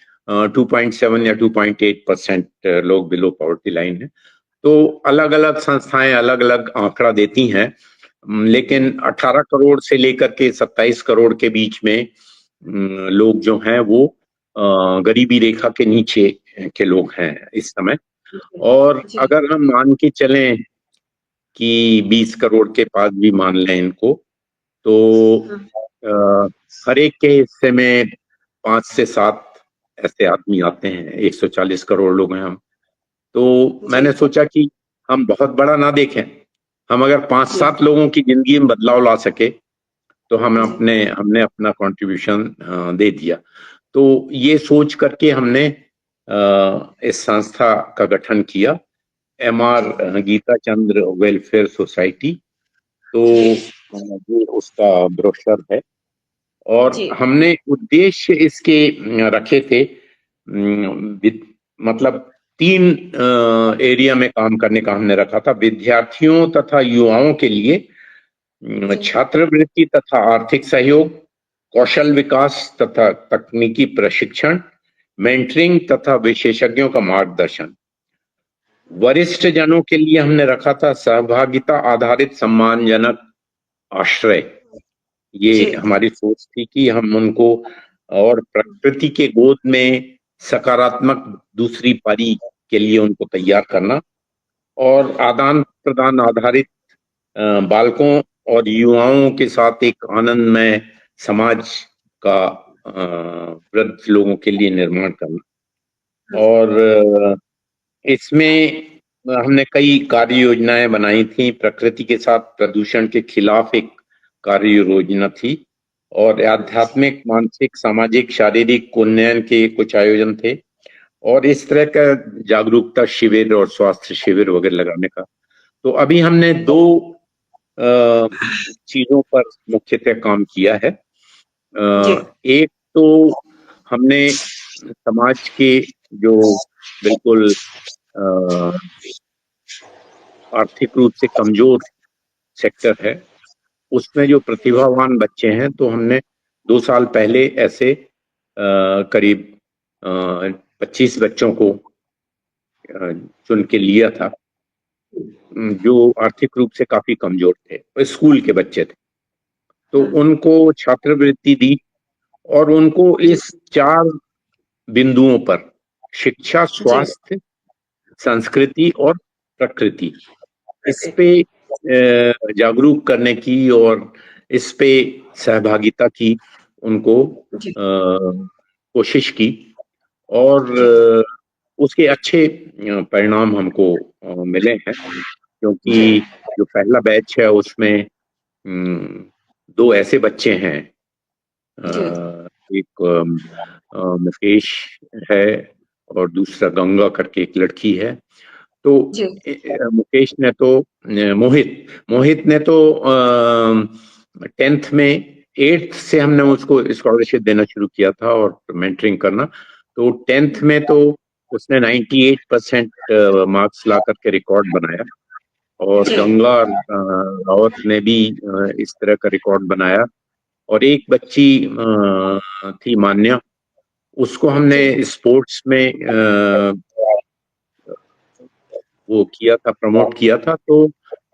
2.7 या 2.8% लोग बिलो पॉवर्टी लाइन है। तो अलग अलग संस्थाएं अलग अलग आंकड़ा देती हैं, लेकिन 18 करोड़ से लेकर के 27 करोड़ के बीच में लोग जो हैं वो गरीबी रेखा के नीचे के लोग हैं इस समय। और अगर हम मान के चलें कि 20 करोड़ के पास भी मान लें इनको, तो हर एक के हिस्से में 5 से 7 ऐसे आदमी आते हैं। 140 करोड़ लोग हैं हम। तो मैंने सोचा कि हम बहुत बड़ा ना देखें, हम अगर 5-7 लोगों की जिंदगी में बदलाव ला सके तो हमने अपना कंट्रीब्यूशन दे दिया। तो ये सोच करके हमने इस संस्था का गठन किया, MR गीता चंद्र वेलफेयर सोसाइटी। तो ये उसका ब्रोशर है और हमने उद्देश्य इसके रखे थे, मतलब 3 एरिया में काम करने का हमने रखा था। विद्यार्थियों तथा युवाओं के लिए छात्रवृत्ति तथा आर्थिक सहयोग, कौशल विकास तथा तकनीकी प्रशिक्षण, मेंटरिंग तथा विशेषज्ञों का मार्गदर्शन। वरिष्ठ जनों के लिए हमने रखा था सहभागिता आधारित सम्मानजनक आश्रय। ये हमारी सोच थी कि हम उनको और प्रकृति के गोद में सकारात्मक दूसरी पारी के लिए उनको तैयार करना, और आदान प्रदान आधारित बालकों और युवाओं के साथ एक आनंदमय समाज का वृद्ध लोगों के लिए निर्माण करना। और इसमें हमने कई कार्य योजनाएं बनाई थी। प्रकृति के साथ प्रदूषण के खिलाफ एक कार्य योजना थी, और आध्यात्मिक, मानसिक, सामाजिक, शारीरिक उन्नयन के कुछ आयोजन थे, और इस तरह का जागरूकता शिविर और स्वास्थ्य शिविर वगैरह लगाने का। तो अभी हमने 2 चीजों पर मुख्यतः काम किया है। एक तो हमने समाज के जो बिल्कुल आर्थिक रूप से कमजोर सेक्टर है उसमें जो प्रतिभावान बच्चे हैं, तो हमने 2 साल पहले ऐसे करीब 25 बच्चों को चुन के लिया था जो आर्थिक रूप से काफी कमजोर थे, स्कूल के बच्चे थे। तो उनको छात्रवृत्ति दी और उनको इस 4 बिंदुओं पर, शिक्षा, स्वास्थ्य, संस्कृति और प्रकृति, इस पे जागरूक करने की और इस पे सहभागिता की उनको कोशिश की, और उसके अच्छे परिणाम हमको मिले हैं। क्योंकि जो पहला बैच है उसमें 2 ऐसे बच्चे हैं एक मुकेश है और दूसरा गंगा करके एक लड़की है। तो जी मुकेश ने तो मोहित ने तो 10th में 8th से हमने उसको स्कॉलरशिप देना शुरू किया था और मेंटरिंग करना। तो 10th में तो उसने 98% मार्क्स ला करके रिकॉर्ड बनाया। और जी गंगा रावत ने भी इस तरह का रिकॉर्ड बनाया। और एक बच्ची थी मान्या, उसको हमने जी स्पोर्ट्स में वो किया था, प्रमोट किया था। तो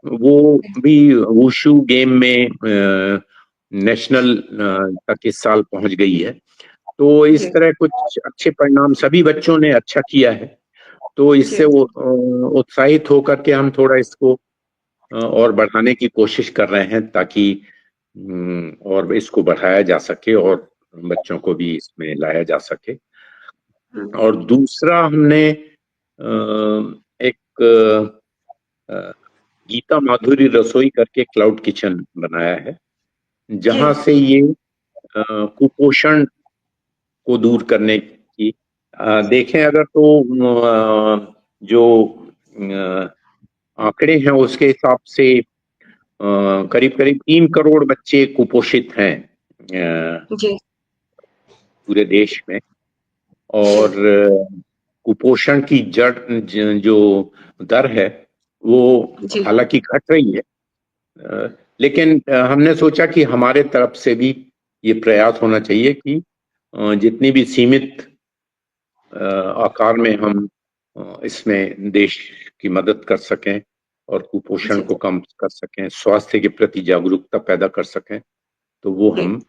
वो भी वुशु गेम में नेशनल तक इस साल पहुंच गई है। तो जी इस तरह कुछ अच्छे परिणाम, सभी बच्चों ने अच्छा किया है। तो जी इससे वो उत्साहित होकर के हम थोड़ा इसको और बढ़ाने की कोशिश कर रहे हैं, ताकि और इसको बढ़ाया जा सके और बच्चों को भी इसमें लाया जा सके। और दूसरा हमने एक गीता माधुरी रसोई करके क्लाउड किचन बनाया है, जी जहां से ये कुपोषण को दूर करने की देखें अगर तो जो आंकड़े हैं उसके हिसाब से करीब करीब 3 करोड़ बच्चे कुपोषित हैं जी पूरे देश में। जी और कुपोषण की जो दर है वो जी हालांकि घट रही है, लेकिन हमने सोचा कि हमारे तरफ से भी ये प्रयास होना चाहिए कि जितनी भी सीमित आकार में हम इसमें देश की मदद कर सकें और कुपोषण जी को कम कर सकें, स्वास्थ्य के प्रति जागरूकता पैदा कर सकें, तो वो जी हम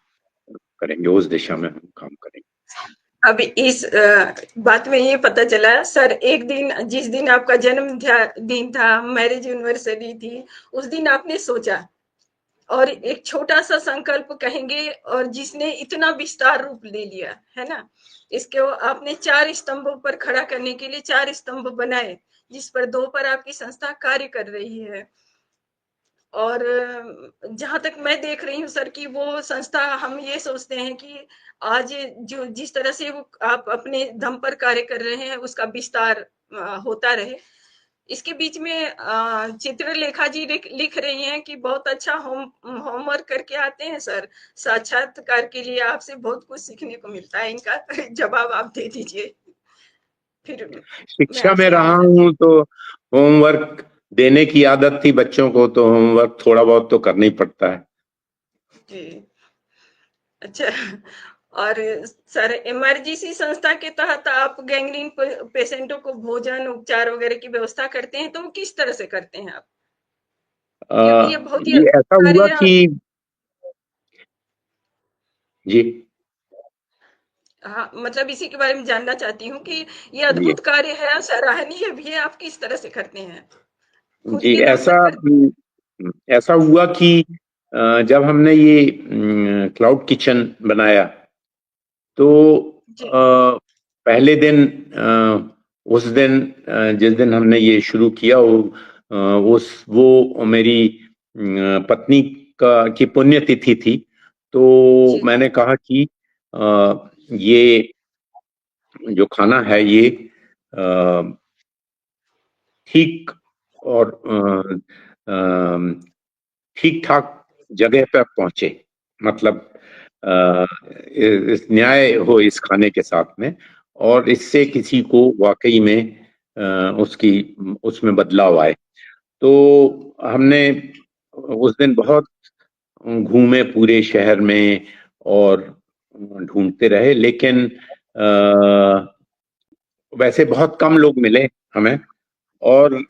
करेंगे, उस दिशा में हम काम करेंगे। अब इस बात में ये पता चला सर, एक दिन जिस दिन आपका दिन था, मैरिज एनिवर्सरी थी, उस दिन आपने सोचा और एक छोटा सा संकल्प कहेंगे और जिसने इतना विस्तार रूप ले लिया है ना, इसके आपने 4 स्तंभों पर खड़ा करने के लिए 4 स्तंभ बनाए, जिस पर 2 पर आपकी संस्था कार्य कर रही है। और जहां तक मैं देख रही हूँ सर कि वो संस्था, हम ये सोचते हैं कि आज जो जिस तरह से वो आप अपने दम पर कार्य कर रहे हैं उसका विस्तार होता रहे। इसके बीच में चित्रलेखा जी लिख रही हैं कि बहुत अच्छा होमवर्क करके आते हैं सर, साक्षात्कार के लिए आपसे बहुत कुछ सीखने को मिलता है। इनका जवाब आप दे दीजिए, फिर मैं शिक्षा में आपसे रहा आगे हूं तो होमवर्क देने की आदत थी बच्चों को, तो होमवर्क थोड़ा बहुत तो करना ही पड़ता है। जी अच्छा। और सर, इमरजेंसी संस्था के तहत आप गैंग्रीन पेशेंटों को भोजन उपचार वगैरह की व्यवस्था करते हैं, तो वो किस तरह से करते हैं आप? क्योंकि ये बहुत ही ये अद्भुत ऐसा हुआ कार्य है। कि जी हाँ, मतलब इसी के बारे में जानना चाहती हूँ कि ये जी अद्भुत कार्य है और सराहनीय भी है, आप किस तरह से करते हैं? खुद जी के दम पर कर ऐसा हुआ कि जब हमने ये क्लाउड किचन बनाया, तो जी, पहले दिन उस दिन जिस दिन हमने ये शुरू किया, वो मेरी पत्नी की पुण्यतिथि थी। तो जी, मैंने कहा कि ये जो खाना है ये ठीक और ठीक ठाक जगह पर पहुंचे, मतलब इस न्याय हो इस खाने के साथ में, और इससे जी, किसी को वाकई में उसकी उसमें बदलाव आए। तो हमने उस दिन बहुत घूमे पूरे शहर में और ढूंढते रहे, लेकिन वैसे बहुत कम लोग मिले हमें। और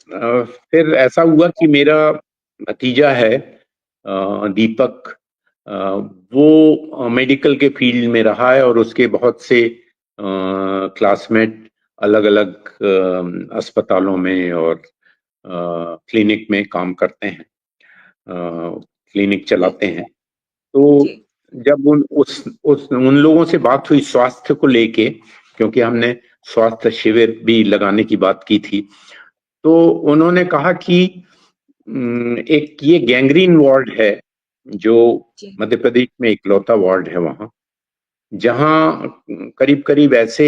फिर ऐसा हुआ कि मेरा भतीजा है दीपक, अ, वो मेडिकल के फील्ड में रहा है और उसके बहुत से क्लासमेट अलग अलग अस्पतालों में और क्लिनिक में काम करते हैं, क्लिनिक जी, चलाते हैं। तो जी, जब उन लोगों से बात हुई स्वास्थ्य को लेके, क्योंकि हमने स्वास्थ्य शिविर भी लगाने की बात की थी, तो उन्होंने कहा कि एक ये गैंग्रीन वार्ड है जो जी, मध्य प्रदेश में इकलौता वार्ड है वहां, जहां करीब करीब ऐसे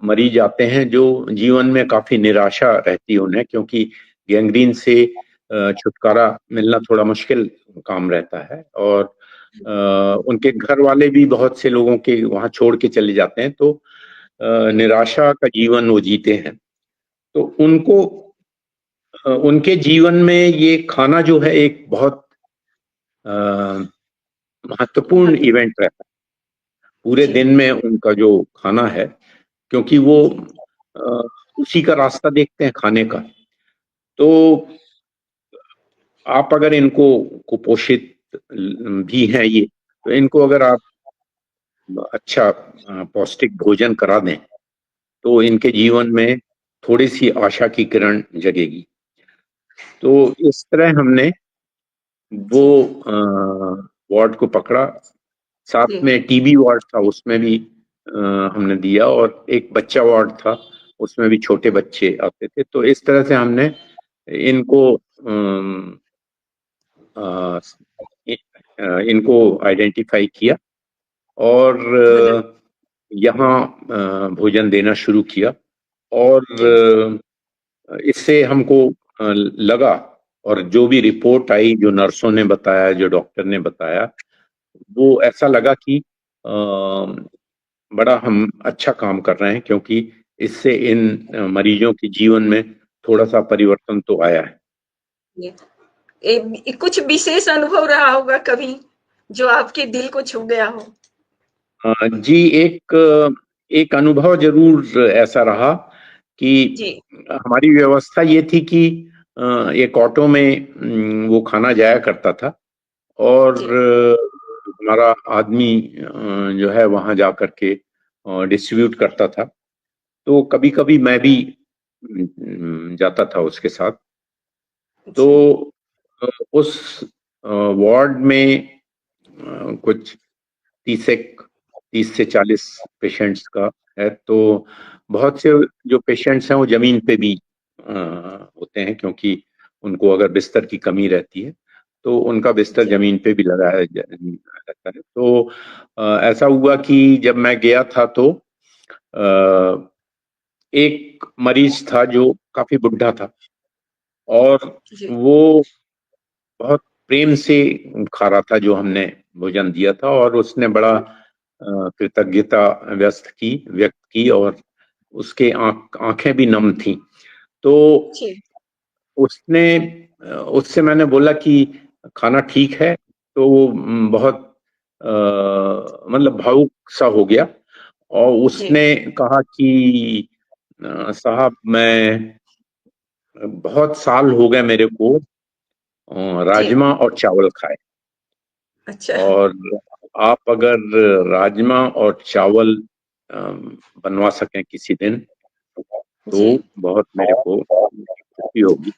मरीज आते हैं जो जीवन में काफी निराशा रहती है उन्हें, क्योंकि गैंग्रीन से छुटकारा मिलना थोड़ा मुश्किल काम रहता है, और उनके घर वाले भी बहुत से लोगों के वहां छोड़ के चले जाते हैं, तो निराशा का जीवन वो जीते हैं। तो उनको उनके जीवन में ये खाना जो है एक बहुत महत्वपूर्ण महत्व इवेंट रहता है पूरे जी, दिन में, उनका जो खाना है, क्योंकि वो जी, अ, उसी का रास्ता देखते हैं खाने का। तो आप अगर इनको कुपोषित भी हैं ये, तो इनको अगर आप अच्छा पौष्टिक भोजन करा दें, तो इनके जीवन में थोड़ी सी आशा की किरण जगेगी। तो इस तरह हमने वो जी, वार्ड को पकड़ा। साथ जी, में टीबी वार्ड था, उसमें भी हमने दिया, और एक बच्चा वार्ड था, उसमें भी छोटे बच्चे आते थे। तो इस तरह से हमने इनको अ, इनको आइडेंटिफाई किया, और मतलब यहाँ भोजन देना शुरू किया। और जी, इससे हमको लगा, और जो भी रिपोर्ट आई, जो नर्सों ने बताया, जो डॉक्टर ने बताया, वो ऐसा लगा कि बड़ा हम अच्छा काम कर रहे हैं, क्योंकि इससे इन मरीजों के जीवन में थोड़ा सा परिवर्तन तो आया है। ये कुछ विशेष अनुभव रहा होगा कभी जो आपके दिल को छू गया हो? जी, एक अनुभव जरूर ऐसा रहा कि जी, हमारी व्यवस्था ये थी कि एक ऑटो में वो खाना जाया करता था, और जी, हमारा आदमी जो है वहां जा करके डिस्ट्रीब्यूट करता था। तो कभी कभी मैं भी जाता था उसके साथ। तो अच्छा, उस वार्ड में कुछ 30 से 40 पेशेंट्स का है। तो बहुत से जो पेशेंट्स हैं वो जमीन पे भी होते हैं, क्योंकि उनको अगर बिस्तर की कमी रहती है, तो उनका बिस्तर जी, जमीन पे भी लगाया रहता है। तो ऐसा हुआ कि जब मैं गया था, तो एक मरीज था जो काफी बुढ़ा था, और जी, वो बहुत प्रेम से खा रहा था जो हमने भोजन दिया था, और उसने बड़ा कृतज्ञता व्यक्त की, और उसके आंखें भी नम थी। तो जी, उसने उससे मैंने बोला कि खाना ठीक है। तो वो बहुत मतलब भावुक सा हो गया, और जी, उसने कहा कि साहब, मैं बहुत साल हो गए मेरे को जी, राजमा और चावल खाए, अच्छा, और आप अगर राजमा और चावल बनवा सकें किसी दिन, तो जी, बहुत मेरे को खुशी होगी।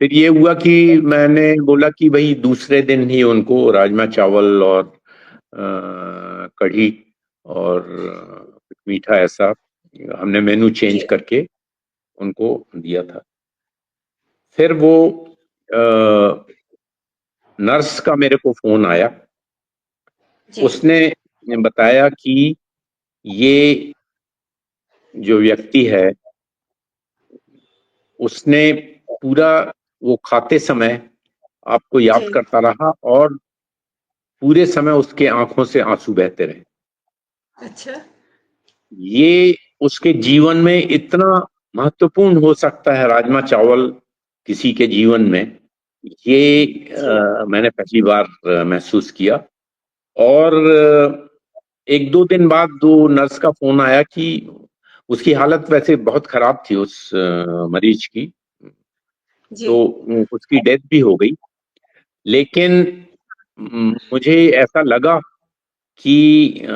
फिर ये हुआ कि मैंने बोला कि भाई दूसरे दिन ही उनको राजमा चावल और कढ़ी और कुछ मीठा ऐसा हमने मेनू चेंज जी, करके उनको दिया था। फिर वो नर्स का मेरे को फोन आया। जी, उसने बताया कि ये जो व्यक्ति है, उसने पूरा वो खाते समय आपको याद जी, करता रहा, और पूरे समय उसके आंखों से आंसू बहते रहे। अच्छा, ये उसके जीवन में इतना महत्वपूर्ण हो सकता है राजमा चावल किसी के जीवन में, ये जी, मैंने पहली बार महसूस किया। और एक दो दिन बाद दो नर्स का फोन आया कि उसकी हालत वैसे बहुत खराब थी, उस मरीज की। जी, तो उसकी डेथ भी हो गई। लेकिन मुझे ऐसा लगा कि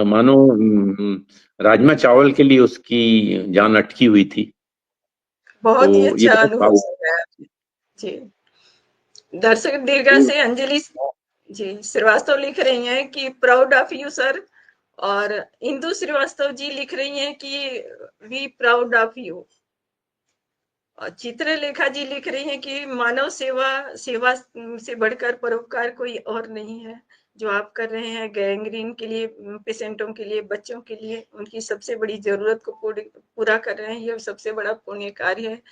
मानो राजमा चावल के लिए उसकी जान अटकी हुई थी। तो बहुत ही ये अच्छा बहुत अनुभव भावुक। बताया। जी, दर्शक दीर्घा से अंजलि जी श्रीवास्तव लिख रही हैं कि प्राउड ऑफ यू सर, और इंदु श्रीवास्तव जी लिख रही हैं कि वी प्राउड ऑफ यू, और चित्रलेखा जी लिख रही हैं कि मानव सेवा सेवा से बढ़कर परोपकार कोई और नहीं है। जो आप कर रहे हैं गैंग्रीन के लिए, पेशेंटों के लिए, बच्चों के लिए, उनकी सबसे बड़ी ज़रूरत को पूरा कर रहे हैं, ये सबसे बड़ा पुण्य कार्य है।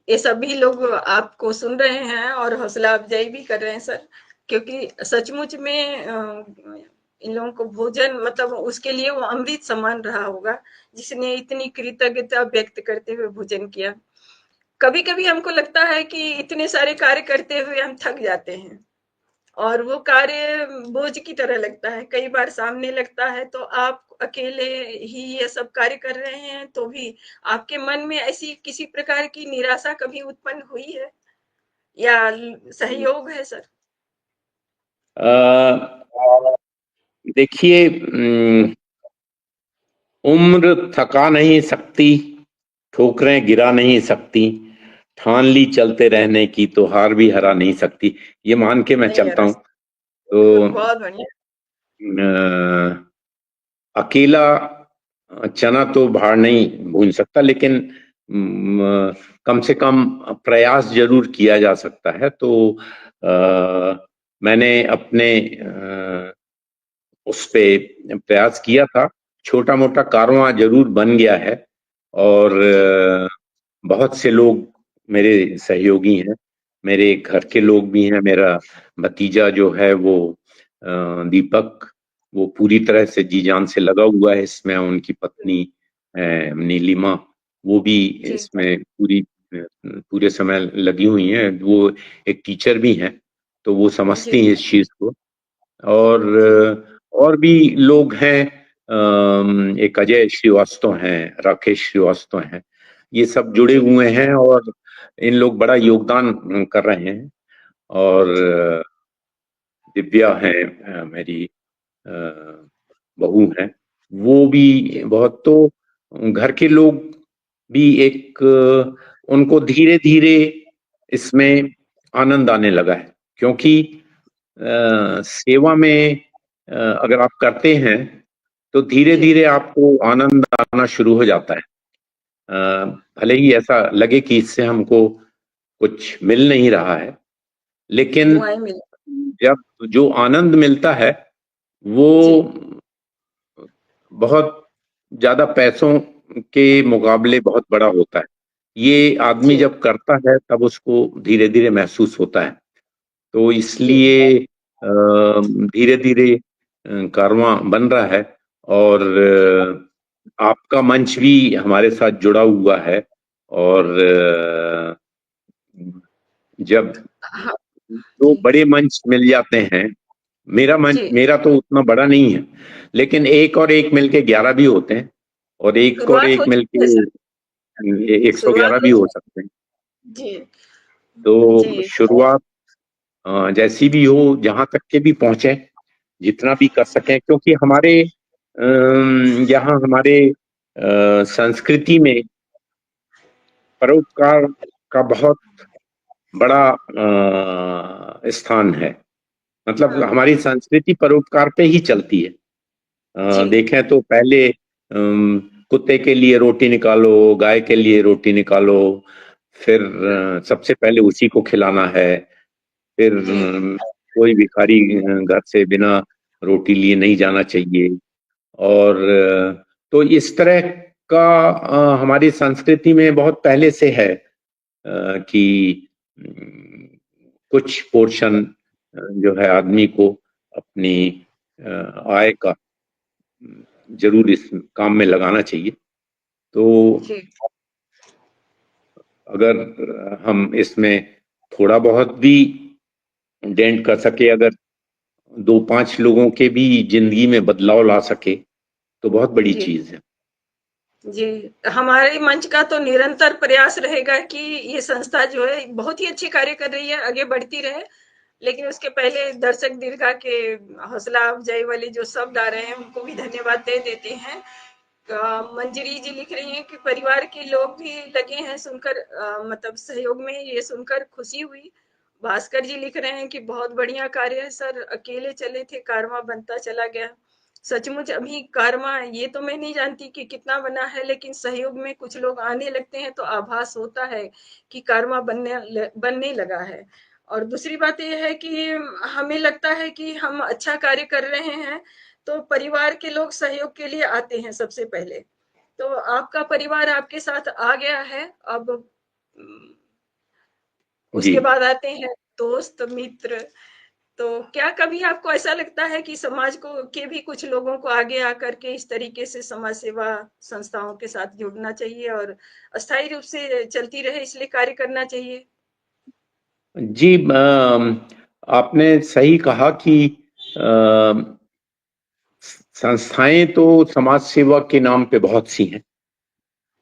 ये सभी लोग आपको सुन रहे हैं और हौसला अफ़ज़ाई भी कर रहे हैं सर, क्योंकि सचमुच में इन लोगों को भोजन मतलब उसके लिए वो अमृत समान रहा होगा, जिसने इतनी कृतज्ञता व्यक्त करते हुए भोजन किया। कभी-कभी हमको लगता है कि इतने सारे कार्य करते हुए हम थक जाते हैं और वो कार्य बोझ की तरह लगता है। कई बार सामने लगता है तो आप अकेले ही ये सब कार्य कर रहे हैं, तो भी आपके मन में ऐसी किसी प्रकार की निराशा कभी उत्पन्न हुई है या सहयोग है सर? देखिए, उम्र थका नहीं सकती, ठोकरें गिरा नहीं सकती, ठान ली चलते रहने की तो हार भी हरा नहीं सकती। ये मान के मैं नहीं चलता यार, हूँ। तो बहुत बढ़िया। अकेला चना तो भार नहीं भून सकता, लेकिन कम से कम प्रयास जरूर किया जा सकता है। तो मैंने अपने उस पे प्रयास किया था। छोटा मोटा कारवां जरूर बन गया है और जी, बहुत से लोग मेरे सहयोगी हैं, मेरे घर के लोग भी हैं। मेरा भतीजा जो है वो दीपक, वो पूरी तरह से जी जान से लगा हुआ है इसमें। उनकी पत्नी नीलिमा, वो भी जी, इसमें पूरे समय लगी हुई हैं। वो एक टीचर भी हैं, तो वो समझती जी, हैं इस चीज को। और जी, और भी लोग हैं, एक अजय श्रीवास्तव हैं, राकेश श्रीवास्तव हैं, ये सब जुड़े जी, हुए हैं और इन लोग बड़ा योगदान कर रहे हैं। और जी, दिव्या है, मेरी अ, बहू है, वो भी जी, बहुत। तो घर के लोग भी एक उनको धीरे धीरे इसमें आनंद आने लगा है, क्योंकि सेवा में अगर आप करते हैं तो धीरे जी, धीरे आपको आनंद आना शुरू हो जाता है। भले ही ऐसा लगे कि इससे हमको कुछ मिल नहीं रहा है, लेकिन दुआएँ मिली। जब जो आनंद मिलता है वो जी, बहुत ज्यादा पैसों के मुकाबले बहुत बड़ा होता है। ये आदमी जी, जब करता है तब उसको धीरे धीरे महसूस होता है। तो जी, इसलिए धीरे धीरे कारवां बन रहा है। और जी, आपका मंच भी हमारे साथ जुड़ा हुआ है। और जब हाँ, दो जी, बड़े मंच मिल जाते हैं, जी, मेरा तो उतना बड़ा नहीं है, लेकिन एक और एक मिलके 11 भी होते हैं, और एक और शुरुआत हो एक चुकी है मिलके सर, 111 शुरुआत हो भी हो चुकी सकते हैं। जी, तो जी, शुरुआत जैसी भी हो, जहां तक के भी पहुंचे, जितना भी कर सकें, क्योंकि हमारे यहाँ हमारे संस्कृति में परोपकार का बहुत बड़ा स्थान है। मतलब हाँ, हमारी संस्कृति परोपकार पे ही चलती है। जी, देखें तो पहले कुत्ते के लिए रोटी निकालो, गाय के लिए रोटी निकालो, फिर सबसे पहले उसी को खिलाना है। फिर जी, कोई भिखारी घर से बिना रोटी लिए नहीं जाना चाहिए। और तो इस तरह का हमारी संस्कृति में बहुत पहले से है कि कुछ पोर्शन जो है आदमी को अपनी आय का जरूर इस काम में लगाना चाहिए। तो जी, अगर हम इसमें थोड़ा बहुत भी डेंट कर सके, अगर दो पांच लोगों के भी जिंदगी में बदलाव ला सके, तो बहुत बड़ी जी, चीज है। जी, हमारे मंच का तो निरंतर प्रयास रहेगा कि ये संस्था जो है बहुत ही अच्छी कार्य कर रही है, आगे बढ़ती रहे। लेकिन उसके पहले दर्शक दीर्घा के हौसला अफ़ज़ाई वाले जो शब्द आ रहे हैं, उनको भी धन्यवाद दे देते हैं। मंजरी जी लिख रही हैं कि परिवार के लोग भी लगे हैं सुनकर, मतलब सहयोग में, ये सुनकर खुशी हुई। भास्कर जी लिख रहे हैं कि बहुत बढ़िया कार्य है सर, अकेले चले थे, कारवां बनता चला गया। सचमुच अभी कारवां ये तो मैं नहीं जानती कि कितना बना है, लेकिन सहयोग में कुछ लोग आने लगते हैं तो आभास होता है कि कारवां बनने लगा है। और दूसरी बात ये है कि हमें लगता है कि हम अच्छा कार्य कर रहे हैं, तो परिवार के लोग सहयोग के लिए आते हैं सबसे पहले। तो आपका परिवार आपके साथ आ गया है, अब जी। उसके बाद आते हैं दोस्त, मित्र। तो क्या कभी आपको ऐसा लगता है कि समाज को के भी कुछ लोगों को आगे आकर के इस तरीके से समाज सेवा संस्थाओं के साथ जुड़ना चाहिए और अस्थायी रूप से चलती रहे इसलिए कार्य करना चाहिए? जी, आपने सही कहा कि संस्थाएं तो समाज सेवा के नाम पे बहुत सी हैं,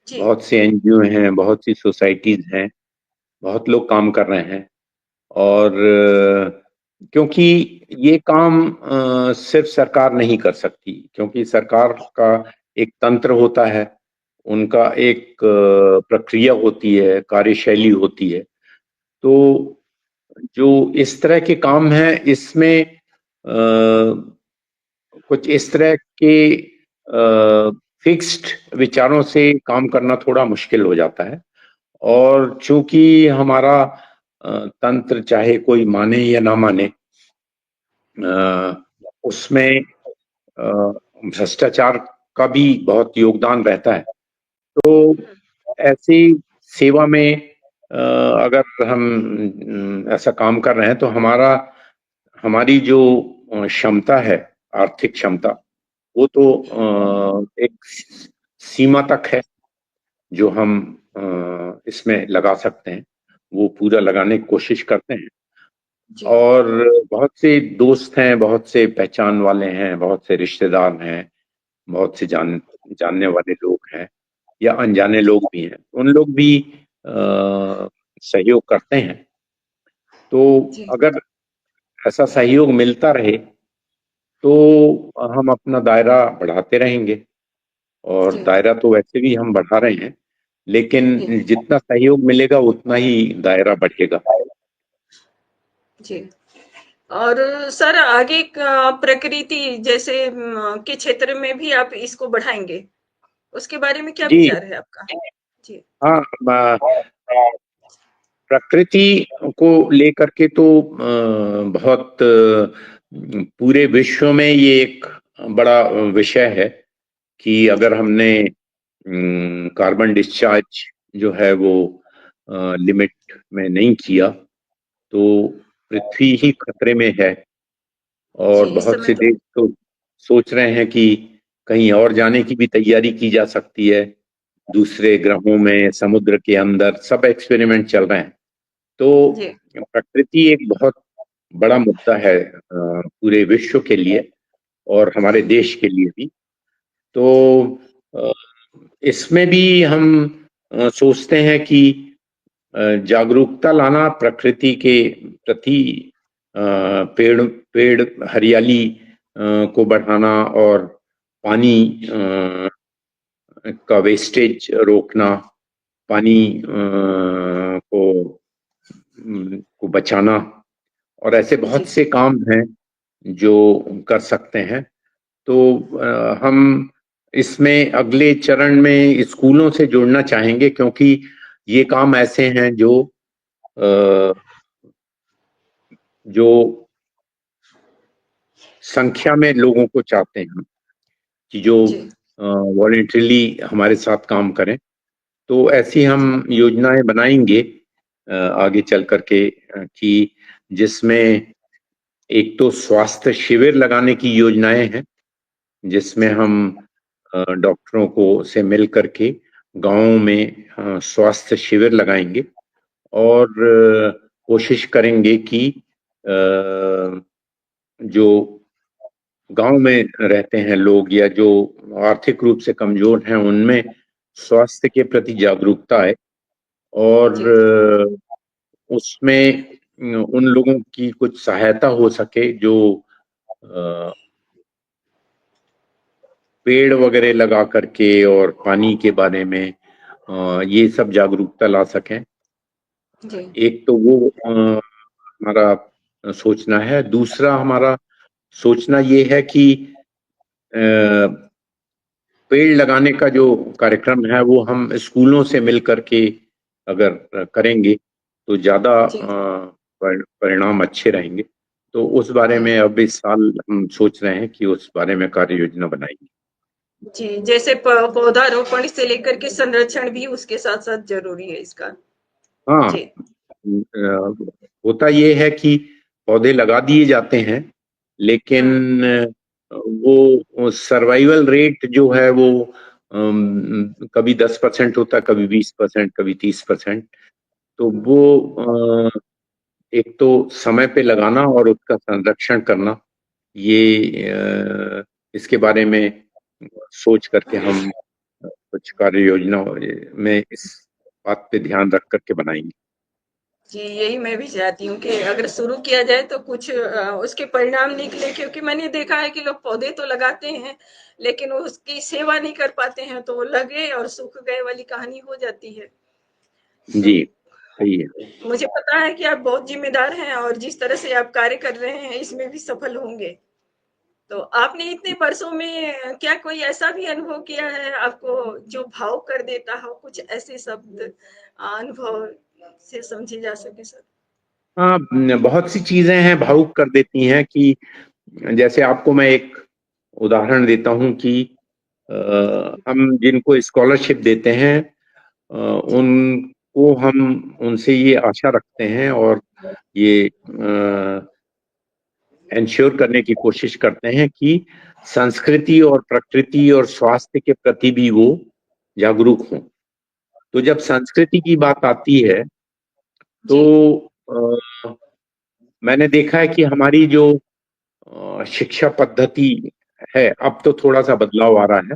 जी, बहुत से एनजीओ हैं, बहुत सी सोसाइटीज हैं, बहुत लोग काम कर रहे हैं। और क्योंकि ये काम सिर्फ सरकार नहीं कर सकती, क्योंकि सरकार का एक तंत्र होता है, उनका एक प्रक्रिया होती है, कार्यशैली होती है। तो जो इस तरह के काम हैं, इसमें कुछ इस तरह के फिक्स्ड विचारों से काम करना थोड़ा मुश्किल हो जाता है। और चूंकि हमारा तंत्र, चाहे कोई माने या ना माने, उसमें भ्रष्टाचार का भी बहुत योगदान रहता है। तो ऐसी सेवा में अगर हम ऐसा काम कर रहे हैं, तो हमारी जो क्षमता है, आर्थिक क्षमता, वो तो एक सीमा तक है जो हम इसमें लगा सकते हैं, वो पूरा लगाने की कोशिश करते हैं। जी, और बहुत से दोस्त हैं, बहुत से पहचान वाले हैं, बहुत से रिश्तेदार हैं, बहुत से जानने वाले लोग हैं, या अनजाने जी, लोग भी हैं, उन लोग भी सहयोग करते हैं। तो जी, अगर ऐसा सहयोग मिलता रहे, तो हम अपना दायरा बढ़ाते रहेंगे। और जी, दायरा तो वैसे भी हम बढ़ा रहे हैं, लेकिन जी, जितना सहयोग मिलेगा उतना ही दायरा बढ़ेगा। जी। और सर आगे प्रकृति जैसे के क्षेत्र में भी आप इसको बढ़ाएंगे, उसके बारे में क्या जी विचार है आपका? जी, हाँ, प्रकृति को लेकर के तो बहुत पूरे विश्व में ये एक बड़ा विषय है कि जी, अगर हमने कार्बन डिस्चार्ज जो है वो लिमिट में नहीं किया, तो पृथ्वी ही खतरे में है। जी, और इस बहुत समय से तो देश तो सोच रहे हैं कि कहीं और जाने की भी तैयारी की जा सकती है, दूसरे ग्रहों में, समुद्र के अंदर, सब एक्सपेरिमेंट चल रहे हैं। तो जी, प्रकृति एक बहुत बड़ा मुद्दा है पूरे विश्व के लिए और हमारे देश के लिए भी। जी, तो अ, इसमें भी हम सोचते हैं कि जागरूकता लाना प्रकृति के प्रति, पेड़ पेड़ हरियाली को बढ़ाना, और पानी का वेस्टेज रोकना, पानी को बचाना, और ऐसे बहुत जी, से काम हैं जो कर सकते हैं। तो हम इसमें अगले चरण में स्कूलों से जुड़ना चाहेंगे, क्योंकि ये काम ऐसे हैं अ, जो संख्या में लोगों को चाहते हैं कि जो जी, वॉलेंटरीली हमारे साथ काम करें। तो ऐसी जी, हम योजनाएं बनाएंगे आगे चल करके, कि जिसमें एक तो स्वास्थ्य शिविर लगाने की योजनाएं हैं, जिसमें जी, हम डॉक्टरों को से मिल करके गांवों में स्वास्थ्य शिविर लगाएंगे। और कोशिश करेंगे कि जो गांव में रहते हैं लोग, या जो आर्थिक रूप से कमजोर हैं, उनमें स्वास्थ्य के प्रति जागरूकता है। और जी, उसमें उन लोगों की कुछ सहायता हो सके जो अ, पेड़ वगैरह लगा करके और पानी के बारे में ये सब जागरूकता ला सकें। जी, एक तो वो हमारा सोचना है। दूसरा हमारा सोचना ये है कि अ, पेड़ लगाने का जो कार्यक्रम है, वो हम स्कूलों से मिल करके अगर करेंगे, तो ज्यादा जी, परिणाम अच्छे रहेंगे। तो उस बारे में अब इस साल हम सोच रहे हैं कि उस बारे में कार्य योजना बनाएंगे। जी, जैसे पौधारोपण से लेकर के संरक्षण भी उसके साथ साथ जरूरी है इसका। हाँ, जी। होता ये है कि पौधे लगा दिए जाते हैं, लेकिन वो सर्वाइवल रेट जो है वो कभी 10% होता, कभी 20%, कभी 30%। तो वो एक तो समय पे लगाना और उसका संरक्षण करना, ये इसके बारे में सोच करके हम कुछ कार्य योजना में इस बात पे ध्यान रख करके बनाएंगे। जी, यही मैं भी चाहती हूँ कि अगर शुरू किया जाए तो कुछ उसके परिणाम निकले, क्योंकि मैंने देखा है कि लोग पौधे तो लगाते हैं लेकिन उसकी सेवा नहीं कर पाते हैं, तो वो लगे और सूख गए वाली कहानी हो जाती है। तो जी, सही है। मुझे पता है कि आप बहुत जिम्मेदार हैं और जिस तरह से आप कार्य कर रहे हैं इसमें भी सफल होंगे। तो आपने इतने वर्षों में क्या कोई ऐसा भी अनुभव किया है आपको जो भाव कर देता हो, कुछ ऐसे शब्द अनुभव से समझे जा सके सर? हाँ, बहुत सी चीजें हैं भावुक कर देती हैं कि जैसे आपको मैं एक उदाहरण देता हूँ कि हम जिनको स्कॉलरशिप देते हैं, जी। उनको हम उनसे ये आशा रखते हैं और ये इंश्योर करने की कोशिश करते हैं कि संस्कृति और प्रकृति और स्वास्थ्य के प्रति भी वो जागरूक हों। तो जब संस्कृति की बात आती है तो जी। मैंने देखा है कि हमारी जो शिक्षा पद्धति है, अब तो थोड़ा सा बदलाव आ रहा है,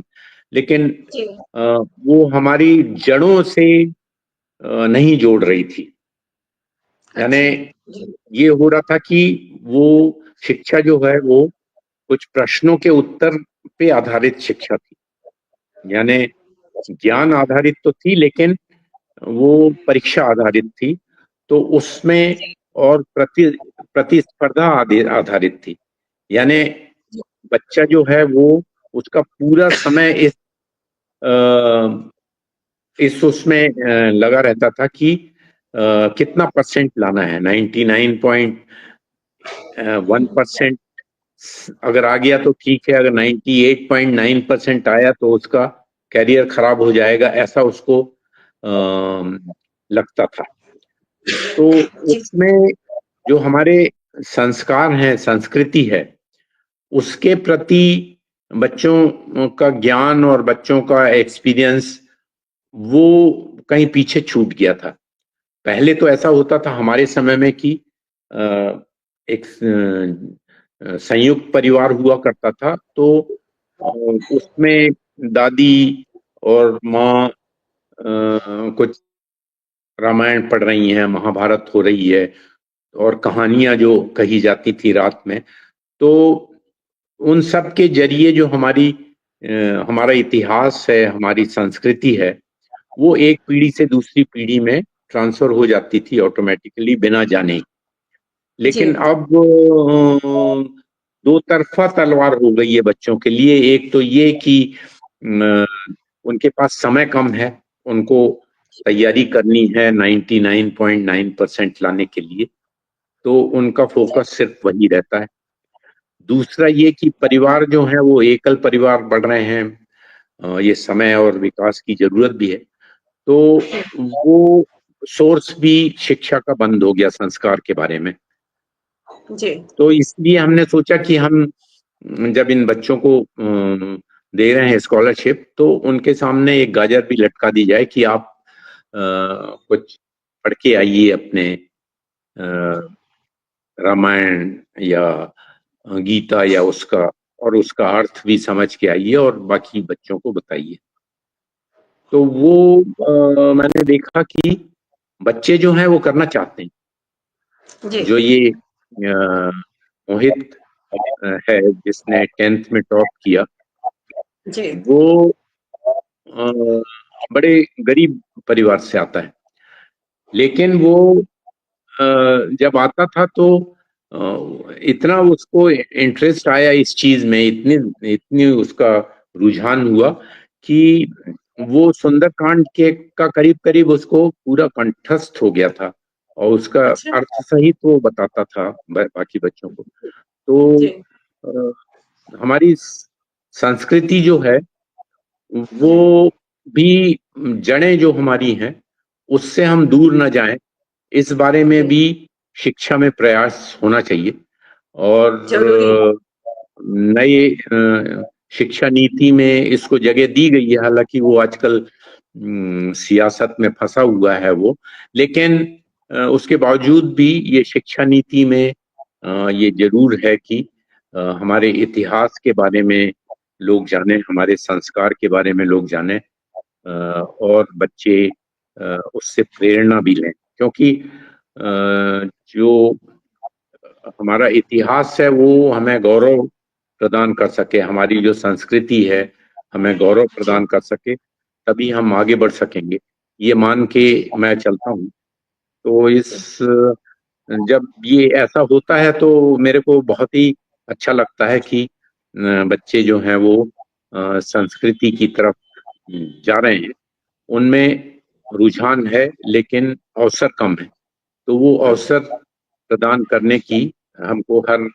लेकिन जी। वो हमारी जड़ों से नहीं जोड़ रही थी। यानी अच्छा। जी। ये हो रहा था कि वो शिक्षा जो है वो कुछ प्रश्नों के उत्तर पे आधारित शिक्षा थी। यानी ज्ञान आधारित तो थी, लेकिन वो परीक्षा आधारित थी। तो उसमें जी। और प्रतिस्पर्धा आधारित थी। यानी बच्चा जो है वो उसका पूरा समय इस उसमें लगा रहता था कि कितना परसेंट लाना है। 99.1% अगर आ गया तो ठीक है, अगर 98.9% आया तो उसका कैरियर खराब हो जाएगा, ऐसा उसको लगता था। तो जी। उसमें जो हमारे संस्कार हैं, संस्कृति है, उसके प्रति बच्चों का ज्ञान और बच्चों का एक्सपीरियंस वो कहीं पीछे छूट गया था। पहले तो ऐसा होता था हमारे समय में कि एक संयुक्त परिवार हुआ करता था, तो उसमें दादी और माँ कुछ रामायण पढ़ रही हैं, महाभारत हो रही है और कहानियां जो कही जाती थी रात में, तो उन सब के जरिए जो हमारा इतिहास है, हमारी संस्कृति है, वो एक पीढ़ी से दूसरी पीढ़ी में ट्रांसफर हो जाती थी ऑटोमेटिकली बिना जाने। जी। लेकिन अब दो तरफा तलवार हो गई है बच्चों के लिए। एक तो ये कि अ, उनके पास समय कम है, उनको तैयारी करनी है 99.9% लाने के लिए, तो उनका फोकस सिर्फ वही रहता है। दूसरा ये कि परिवार जो है वो एकल परिवार बढ़ रहे हैं, ये समय और विकास की जरूरत भी है। तो वो सोर्स भी शिक्षा का बंद हो गया संस्कार के बारे में। जी। तो इसलिए हमने सोचा कि हम जब इन बच्चों को दे रहे हैं स्कॉलरशिप, तो उनके सामने एक गाजर भी लटका दी जाए कि आप कुछ पढ़ के आइए अपने रामायण या गीता या उसका, और उसका अर्थ भी समझ के आइए और बाकी बच्चों को बताइए। तो वो मैंने देखा कि बच्चे जो हैं वो करना चाहते हैं। जी। जो ये मोहित है जिसने 10th में टॉप किया, जी। वो बड़े गरीब परिवार से आता है, लेकिन वो जब आता था तो इतना उसको इंटरेस्ट आया इस चीज में, इतनी इतनी उसका रुझान हुआ कि वो सुंदरकांड के का करीब करीब उसको पूरा कंठस्थ हो गया था। और उसका अच्छा। अर्थ सहित वो बताता था बाकी बच्चों को। जी। तो हमारी संस्कृति जो है जी। वो भी, जड़ें जो हमारी हैं उससे हम दूर न जाएं, इस बारे में जी। भी शिक्षा में प्रयास होना चाहिए। और जरूरी। नए शिक्षा नीति में इसको जगह दी गई है, हालांकि वो आजकल सियासत में फंसा हुआ है वो, लेकिन उसके बावजूद भी ये शिक्षा नीति में ये जरूर है कि हमारे इतिहास के बारे में लोग जाने, हमारे संस्कार के बारे में लोग जाने, और बच्चे उससे प्रेरणा भी लें, क्योंकि जो हमारा इतिहास है वो हमें गौरव प्रदान कर सके, हमारी जो संस्कृति है हमें गौरव जी। प्रदान कर सके, तभी हम आगे बढ़ सकेंगे, ये मान के मैं चलता हूँ। तो जी। जब ये ऐसा होता है तो मेरे को बहुत ही अच्छा लगता है कि बच्चे जो हैं वो संस्कृति की तरफ जा रहे हैं, उनमें रुझान है लेकिन अवसर कम है। तो वो अवसर प्रदान करने की हमको हर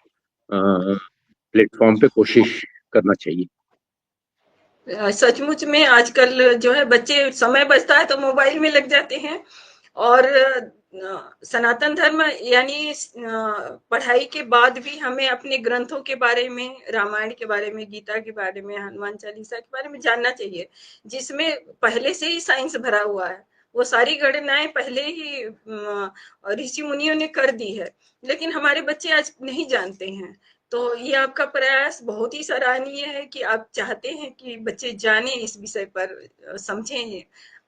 प्लेटफॉर्म पे कोशिश करना चाहिए। सचमुच में आजकल जो है बच्चे समय बचता है तो मोबाइल में लग जाते हैं। और सनातन धर्म यानी पढ़ाई के बाद भी हमें अपने ग्रंथों के बारे में, रामायण के बारे में, गीता के बारे में, हनुमान चालीसा के बारे में जानना चाहिए, जिसमें पहले से ही साइंस भरा हुआ है। वो सारी गणनाएं पहले ही ऋषि मुनियों ने कर दी है, लेकिन हमारे बच्चे आज नहीं जानते हैं। तो ये आपका प्रयास बहुत ही सराहनीय है कि आप चाहते हैं कि बच्चे जाने इस विषय पर, समझें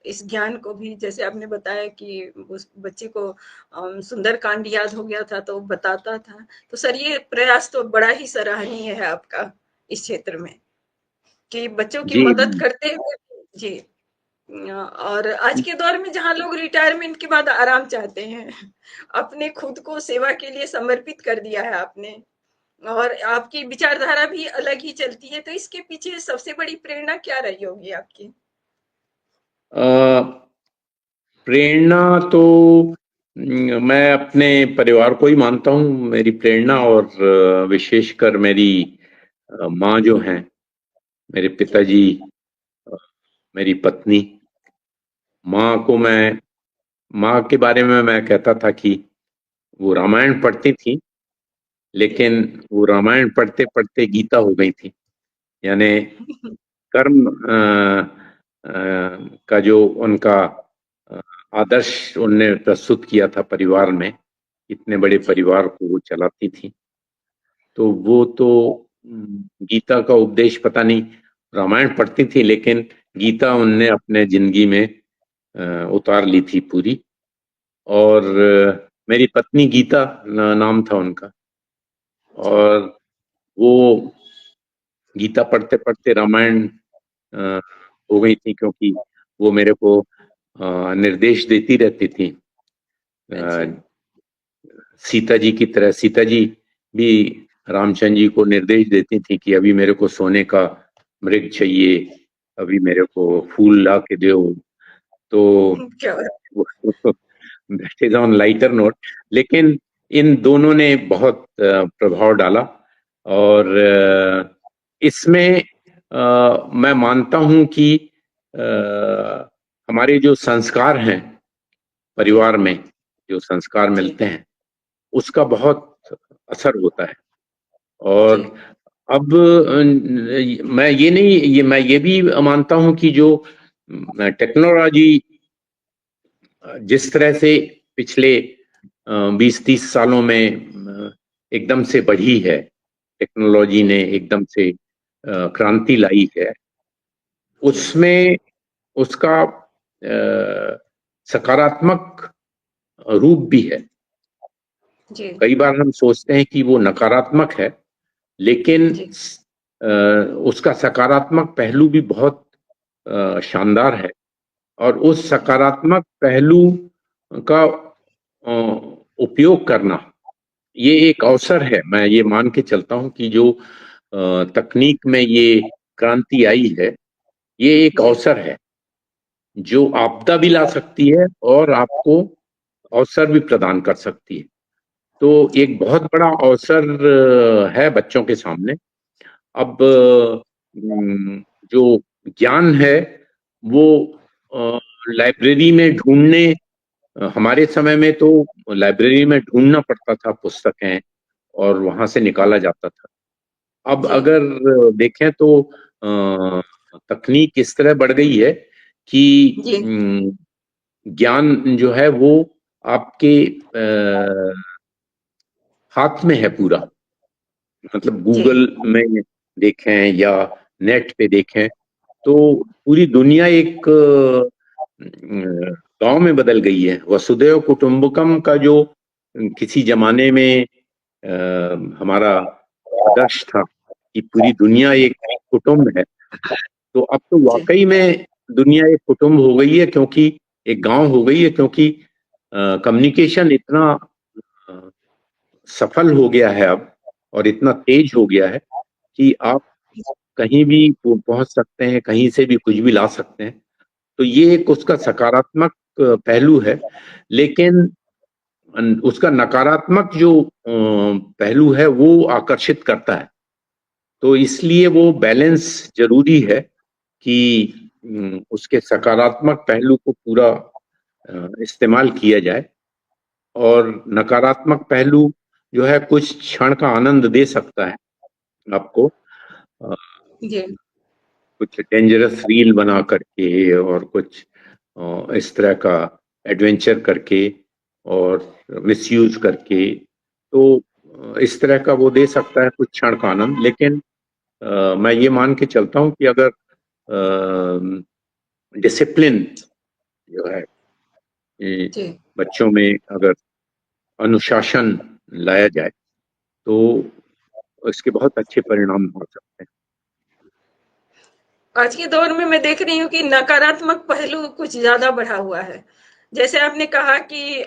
इस ज्ञान को भी। जैसे आपने बताया कि उस बच्चे को सुंदर कांड याद हो गया था तो बताता था। तो सर ये प्रयास तो बड़ा ही सराहनीय है आपका इस क्षेत्र में, कि बच्चों की जी। मदद करते हुए। जी। और आज के दौर में जहाँ लोग रिटायरमेंट के बाद आराम चाहते हैं, अपने खुद को सेवा के लिए समर्पित कर दिया है आपने, और आपकी विचारधारा भी अलग ही चलती है। तो इसके पीछे सबसे बड़ी प्रेरणा क्या रही होगी आपकी? अ, प्रेरणा तो मैं अपने परिवार को ही मानता हूँ मेरी प्रेरणा, और विशेषकर मेरी माँ जो हैं, मेरे जी। पिताजी, अ, मेरी पत्नी। माँ के बारे में मैं कहता था कि वो रामायण पढ़ती थी, जी। लेकिन वो रामायण पढ़ते पढ़ते गीता हो गई थी। यानी कर्म अ, का जो उनका अ, आदर्श उनने प्रस्तुत किया था परिवार में, इतने बड़े जी। परिवार को वो चलाती थी, तो वो तो गीता का उपदेश पता नहीं, रामायण पढ़ती थी लेकिन गीता उनने अपने जिंदगी में उतार ली थी पूरी। और मेरी पत्नी गीता नाम था उनका, जी। और वो गीता पढ़ते पढ़ते रामायण अ, हो गई थी, क्योंकि वो मेरे को निर्देश देती रहती थी। अच्छा। अ, सीता जी की तरह सीता जी भी रामचंद्र जी को निर्देश देती थी कि अभी मेरे को सोने का मृग चाहिए, अभी मेरे को फूल ला के दो। तो क्या बात। That is on lighter note, लेकिन इन दोनों ने बहुत प्रभाव डाला। और इसमें मैं मानता हूं कि हमारे जो संस्कार हैं जी। परिवार में, जो संस्कार जी। मिलते हैं उसका बहुत असर होता है। जी। और अब मैं ये भी मानता हूं कि जो टेक्नोलॉजी जिस तरह से पिछले 20-30 सालों में एकदम से बढ़ी है, टेक्नोलॉजी जी। ने एकदम से क्रांति लाई है, जी। उसमें उसका सकारात्मक रूप भी है। जी। कई बार हम सोचते हैं कि वो नकारात्मक है, लेकिन जी। अ, उसका सकारात्मक पहलू भी बहुत शानदार है। और उस सकारात्मक पहलू का उपयोग करना, ये एक अवसर है। मैं ये मान के चलता हूं कि जो तकनीक में ये क्रांति आई है, ये एक जी। अवसर है जो आपदा भी ला सकती है और आपको अवसर भी प्रदान कर सकती है। तो एक बहुत बड़ा अवसर है बच्चों के सामने। अब जो ज्ञान है वो लाइब्रेरी में ढूंढने, हमारे समय में तो लाइब्रेरी में ढूंढना पड़ता था पुस्तकें और वहां से निकाला जाता था। अब जी अगर देखें तो तकनीक इस तरह बढ़ गई है कि जी ज्ञान जो है वो आपके हाथ में है पूरा। मतलब जी गूगल में देखें या नेट पे देखें तो पूरी दुनिया एक गांव में बदल गई है। वसुधैव कुटुंबकम का जो किसी जमाने में हमारा आदर्श था कि पूरी दुनिया एक कुटुंब है, तो अब तो जी वाकई में दुनिया एक कुटुंब हो गई है, क्योंकि एक गांव हो गई है, क्योंकि कम्युनिकेशन इतना अ, सफल हो गया है अब और इतना तेज हो गया है कि आप कहीं भी पहुंच सकते हैं, कहीं से भी कुछ भी ला सकते हैं। तो ये एक उसका सकारात्मक पहलू है। लेकिन उसका नकारात्मक जो पहलू है वो आकर्षित करता है। तो इसलिए वो बैलेंस जरूरी है कि उसके सकारात्मक पहलू को पूरा इस्तेमाल किया जाए, और नकारात्मक पहलू जो है कुछ क्षण का आनंद दे सकता है आपको, अ, जी कुछ डेंजरस रील बना करके और कुछ इस तरह का एडवेंचर करके और मिसयूज करके। तो इस तरह का वो दे सकता है कुछ क्षण का आनंद। लेकिन मैं ये मान के चलता हूँ कि अगर डिसिप्लिन जो है, ये जी बच्चों में अगर अनुशासन लाया जाए तो इसके बहुत अच्छे परिणाम हो सकते हैं। आज के दौर में मैं देख रही हूँ कि नकारात्मक पहलू कुछ ज्यादा बढ़ा हुआ है। जैसे आपने कहा कि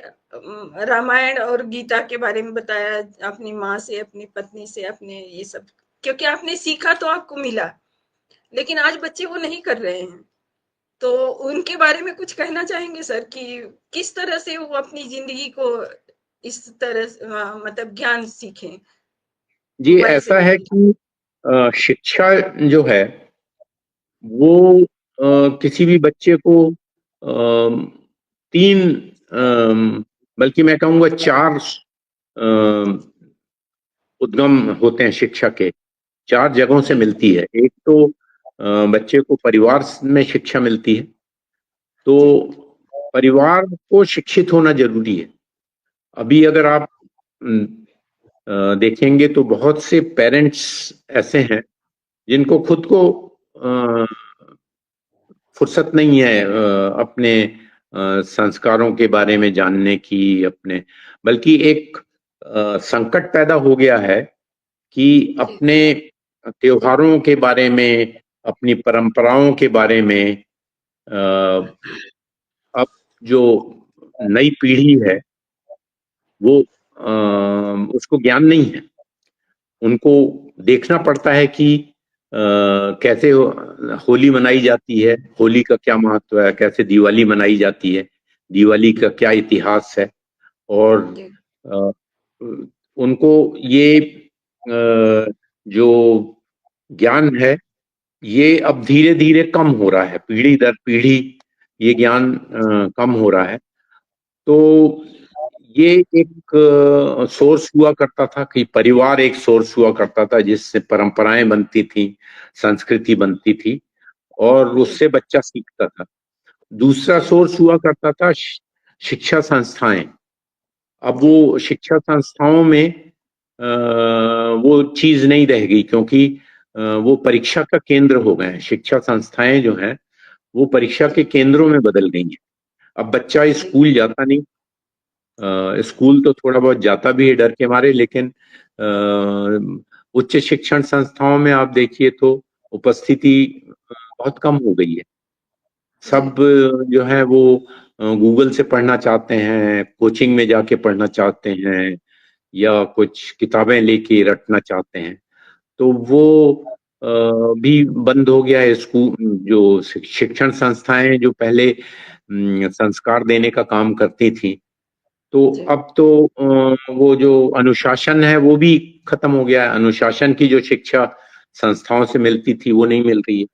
रामायण और गीता के बारे में बताया, अपनी माँ से, अपनी पत्नी से, अपने ये सब, क्योंकि आपने सीखा तो आपको मिला, लेकिन आज बच्चे वो नहीं कर रहे हैं। तो उनके बारे में कुछ कहना चाहेंगे सर कि किस तरह से वो अपनी जिंदगी को इस तरह मतलब ज्ञान सीखें जी, मोबाइल से ऐसा है नहीं। कि शिक्षा जो है वो किसी भी बच्चे को तीन, बल्कि मैं कहूँगा चार उद्गम होते हैं शिक्षा के। चार जगहों से जी मिलती है। एक तो बच्चे को परिवार में शिक्षा मिलती है। तो जी परिवार को शिक्षित होना जरूरी है। अभी अगर आप अम, देखेंगे तो बहुत से पेरेंट्स ऐसे हैं जिनको खुद को अ, फुर्सत नहीं है अपने संस्कारों के बारे में जानने की, अपने, बल्कि एक संकट पैदा हो गया है कि जी अपने त्योहारों के बारे में, अपनी परंपराओं के बारे में अ, अब जो नई पीढ़ी है वो उसको ज्ञान नहीं है। उनको देखना पड़ता है कि कैसे होली मनाई जाती है, होली का क्या महत्व है, कैसे दिवाली मनाई जाती है, दिवाली का क्या इतिहास है। और जी अ, उनको ये जो ज्ञान है ये अब धीरे धीरे कम हो रहा है, पीढ़ी दर पीढ़ी ये ज्ञान कम हो रहा है। तो ये एक सोर्स हुआ करता था कि परिवार एक सोर्स हुआ करता था जिससे परंपराएं बनती थी, संस्कृति बनती थी, और जी उससे बच्चा सीखता था। दूसरा जी सोर्स हुआ करता था शिक्षा संस्थाएं। अब जी वो शिक्षा संस्थाओं में वो चीज नहीं रह गई, क्योंकि वो परीक्षा का केंद्र हो गए हैं। शिक्षा संस्थाएं जो हैं वो परीक्षा जी के केंद्रों में बदल गई हैं। अब बच्चा जी स्कूल जाता नहीं, स्कूल तो थोड़ा बहुत जाता भी है डर के मारे, लेकिन उच्च शिक्षण संस्थाओं में आप देखिए तो उपस्थिति बहुत कम हो गई है। जी सब जो है वो गूगल से पढ़ना चाहते हैं, कोचिंग में जाके पढ़ना चाहते हैं, या कुछ किताबें लेके रटना चाहते हैं। तो वो अ, भी बंद हो गया है। स्कूल जो शिक्षण संस्थाएं जो पहले संस्कार देने का काम करती थी, तो जी अब तो वो जो अनुशासन है वो भी खत्म हो गया है। अनुशासन की जो शिक्षा संस्थाओं से मिलती थी वो नहीं मिल रही है।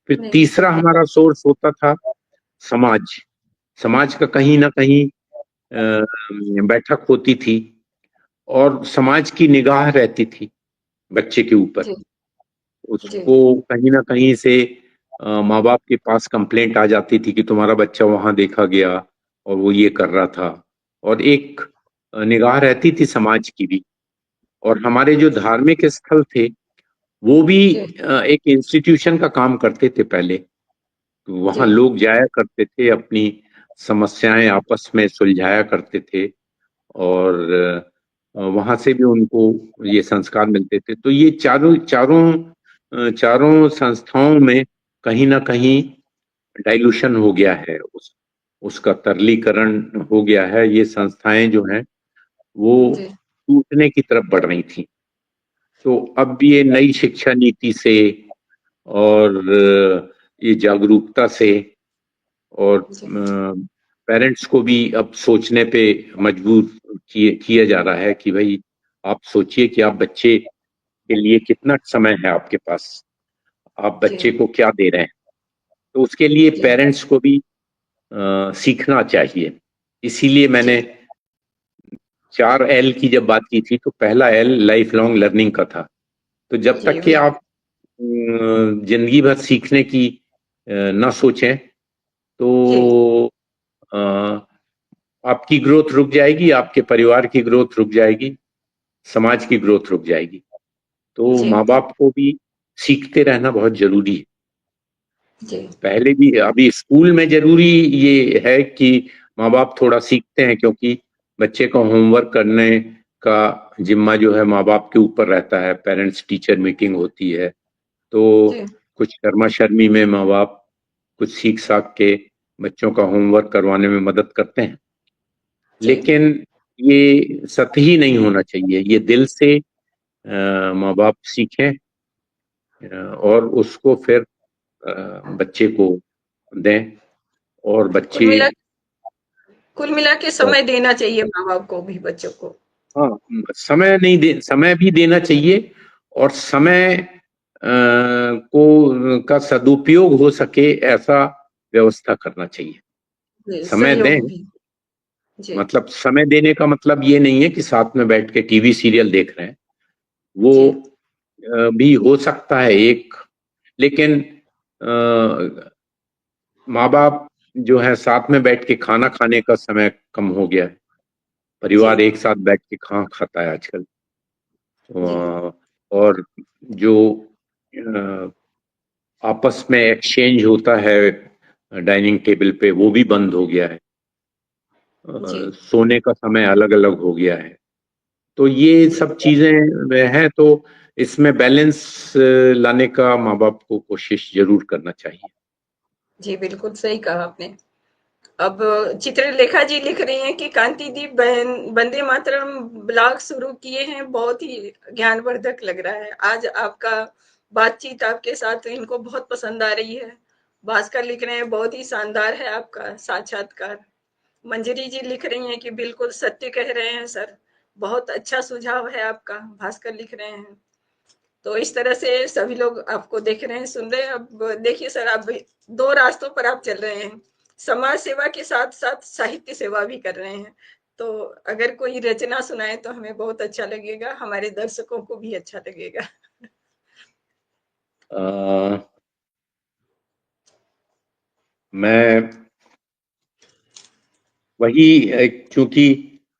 फिर नहीं तीसरा हमारा सोर्स होता था समाज। समाज का कहीं ना कहीं बैठक होती थी और समाज की निगाह रहती थी बच्चे के ऊपर। जी जी उसको कहीं ना कहीं से माँ बाप के पास कंप्लेंट आ जाती थी कि तुम्हारा बच्चा वहां देखा गया और वो ये कर रहा था, और एक निगाह रहती थी समाज की भी। और हमारे जो धार्मिक स्थल थे वो भी जी एक इंस्टीट्यूशन का काम करते थे पहले। तो जी वहां लोग जाया करते थे, अपनी समस्याएं आपस में सुलझाया करते थे, और वहां से भी उनको ये संस्कार मिलते थे। तो ये चारों चारों चारों संस्थाओं में कहीं ना कहीं डाइल्यूशन हो गया है, उसका तरलीकरण हो गया है। ये संस्थाएं जो हैं वो जी टूटने की तरफ बढ़ रही थी। तो अब ये नई शिक्षा नीति से और ये जागरूकता से और जी पेरेंट्स को भी अब सोचने पे मजबूर किया जा रहा है कि भाई आप सोचिए कि आप बच्चे के लिए कितना समय है आपके पास, आप जी बच्चे को क्या दे रहे हैं। तो उसके लिए जी पेरेंट्स को भी सीखना चाहिए। इसीलिए जी मैंने 4L की जब बात की थी तो पहला एल लाइफ लॉन्ग लर्निंग का था। तो जब जी तक कि आप जिंदगी भर सीखने की ना सोचें जी तो अ, आपकी ग्रोथ रुक जाएगी, आपके परिवार की ग्रोथ रुक जाएगी, समाज की ग्रोथ रुक जाएगी। तो जी माँ बाप को भी सीखते रहना बहुत जरूरी है। जी पहले भी, अभी स्कूल में जरूरी ये है कि माँ बाप थोड़ा सीखते हैं, क्योंकि बच्चे को होमवर्क करने का जिम्मा जो है माँ बाप के ऊपर रहता है। पेरेंट्स टीचर मीटिंग होती है तो जी कुछ शर्मा शर्मी में माँ बाप कुछ सीख साख के बच्चों का होमवर्क करवाने में मदद करते हैं। जी लेकिन ये सतही नहीं होना चाहिए, ये दिल से माँ बाप सीखें और उसको फिर बच्चे को दें, और कुल बच्चे मिला कुल मिला के और समय देना चाहिए माँ बाप को भी बच्चों को। हाँ, समय भी देना चाहिए, और समय को का सदुपयोग हो सके ऐसा व्यवस्था करना चाहिए। जी समय सहयोग दें, भी। जी मतलब समय देने का मतलब ये नहीं है कि साथ में बैठ के टीवी सीरियल देख रहे हैं, वो जी भी हो सकता है एक। लेकिन माँ बाप जो है साथ में बैठ के खाना खाने का समय कम हो गया है। जी परिवार एक साथ बैठ के कहाँ खाता है आजकल। जी और जो अ, आपस में एक्सचेंज होता है डाइनिंग टेबल पे वो भी बंद हो गया है। जी सोने का समय अलग अलग हो गया है। तो ये जी सब चीजें हैं, तो इसमें बैलेंस लाने का माँ बाप को कोशिश जरूर करना चाहिए। जी बिल्कुल सही कहा आपने। अब चित्रलेखा जी लिख रही हैं कि कांति दीप बहन वंदे मातरम ब्लॉग शुरू किए हैं, बहुत ही ज्ञानवर्धक लग रहा है। आज आपका बातचीत आपके साथ इनको बहुत पसंद आ रही है। भास्कर लिख रहे हैं बहुत ही शानदार है आपका साक्षात्कार। मंजरी जी लिख रही हैं कि बिल्कुल सत्य कह रहे हैं सर, बहुत अच्छा सुझाव है आपका। भास्कर लिख रहे हैं। तो इस तरह से सभी लोग आपको देख रहे हैं, सुन रहे हैं। अब देखिए सर, आप दो रास्तों पर आप चल रहे हैं, समाज सेवा के साथ साथ साहित्य सेवा भी कर रहे हैं। तो अगर कोई रचना सुनाए तो हमें बहुत अच्छा लगेगा, हमारे दर्शकों को भी अच्छा लगेगा। अ, मैं वही, क्योंकि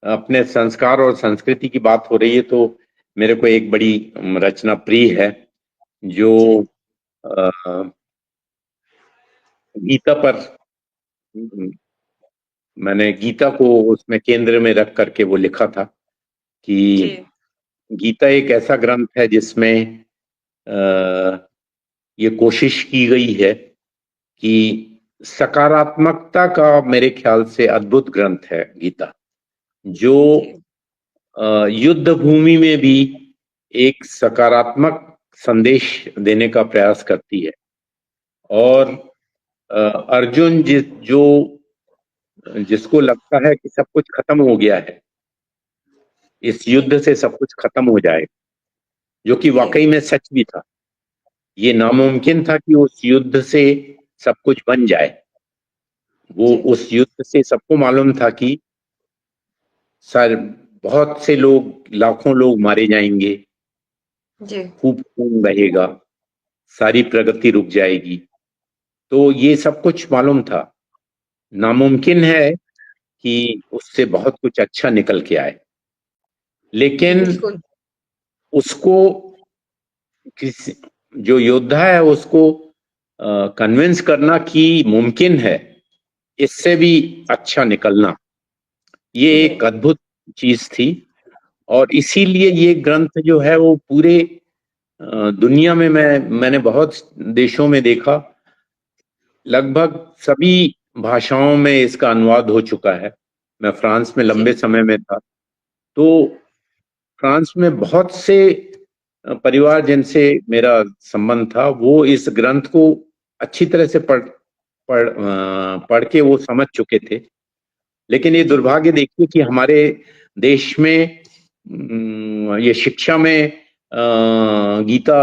अपने संस्कार और संस्कृति की बात हो रही है तो मेरे को एक बड़ी रचना प्रिय है जो जी अ, गीता पर, मैंने गीता को उसमें केंद्र में रख करके वो लिखा था जी कि गीता एक ऐसा ग्रंथ है जिसमें ये कोशिश की गई है कि सकारात्मकता का, मेरे ख्याल से अद्भुत ग्रंथ है गीता, जो जी युद्ध भूमि में भी एक सकारात्मक संदेश देने का प्रयास करती है। और अर्जुन जो जिसको लगता है कि सब कुछ खत्म हो गया है, इस युद्ध से सब कुछ खत्म हो जाए, जो कि वाकई में सच भी था। ये नामुमकिन था कि उस युद्ध से सब कुछ बन जाए। वो उस युद्ध से सबको मालूम था कि सर बहुत से लोग, लाखों लोग मारे जाएंगे, खूब खून बहेगा, सारी प्रगति रुक जाएगी। तो ये सब कुछ मालूम था। नामुमकिन है कि उससे बहुत कुछ अच्छा निकल के आए, लेकिन बिल्कुल। उसको किसी जो योद्धा है उसको कन्विंस करना कि मुमकिन है इससे भी अच्छा निकलना, ये एक अद्भुत चीज थी। और इसीलिए ये ग्रंथ जो है वो पूरे दुनिया में मैंने बहुत देशों में देखा, लगभग सभी भाषाओं में इसका अनुवाद हो चुका है। मैं फ्रांस में लंबे समय में था, तो फ्रांस में बहुत से परिवार जिनसे मेरा संबंध था, वो इस ग्रंथ को अच्छी तरह से पढ़ के वो समझ चुके थे। लेकिन ये दुर्भाग्य देखिए कि हमारे देश में ये शिक्षा में गीता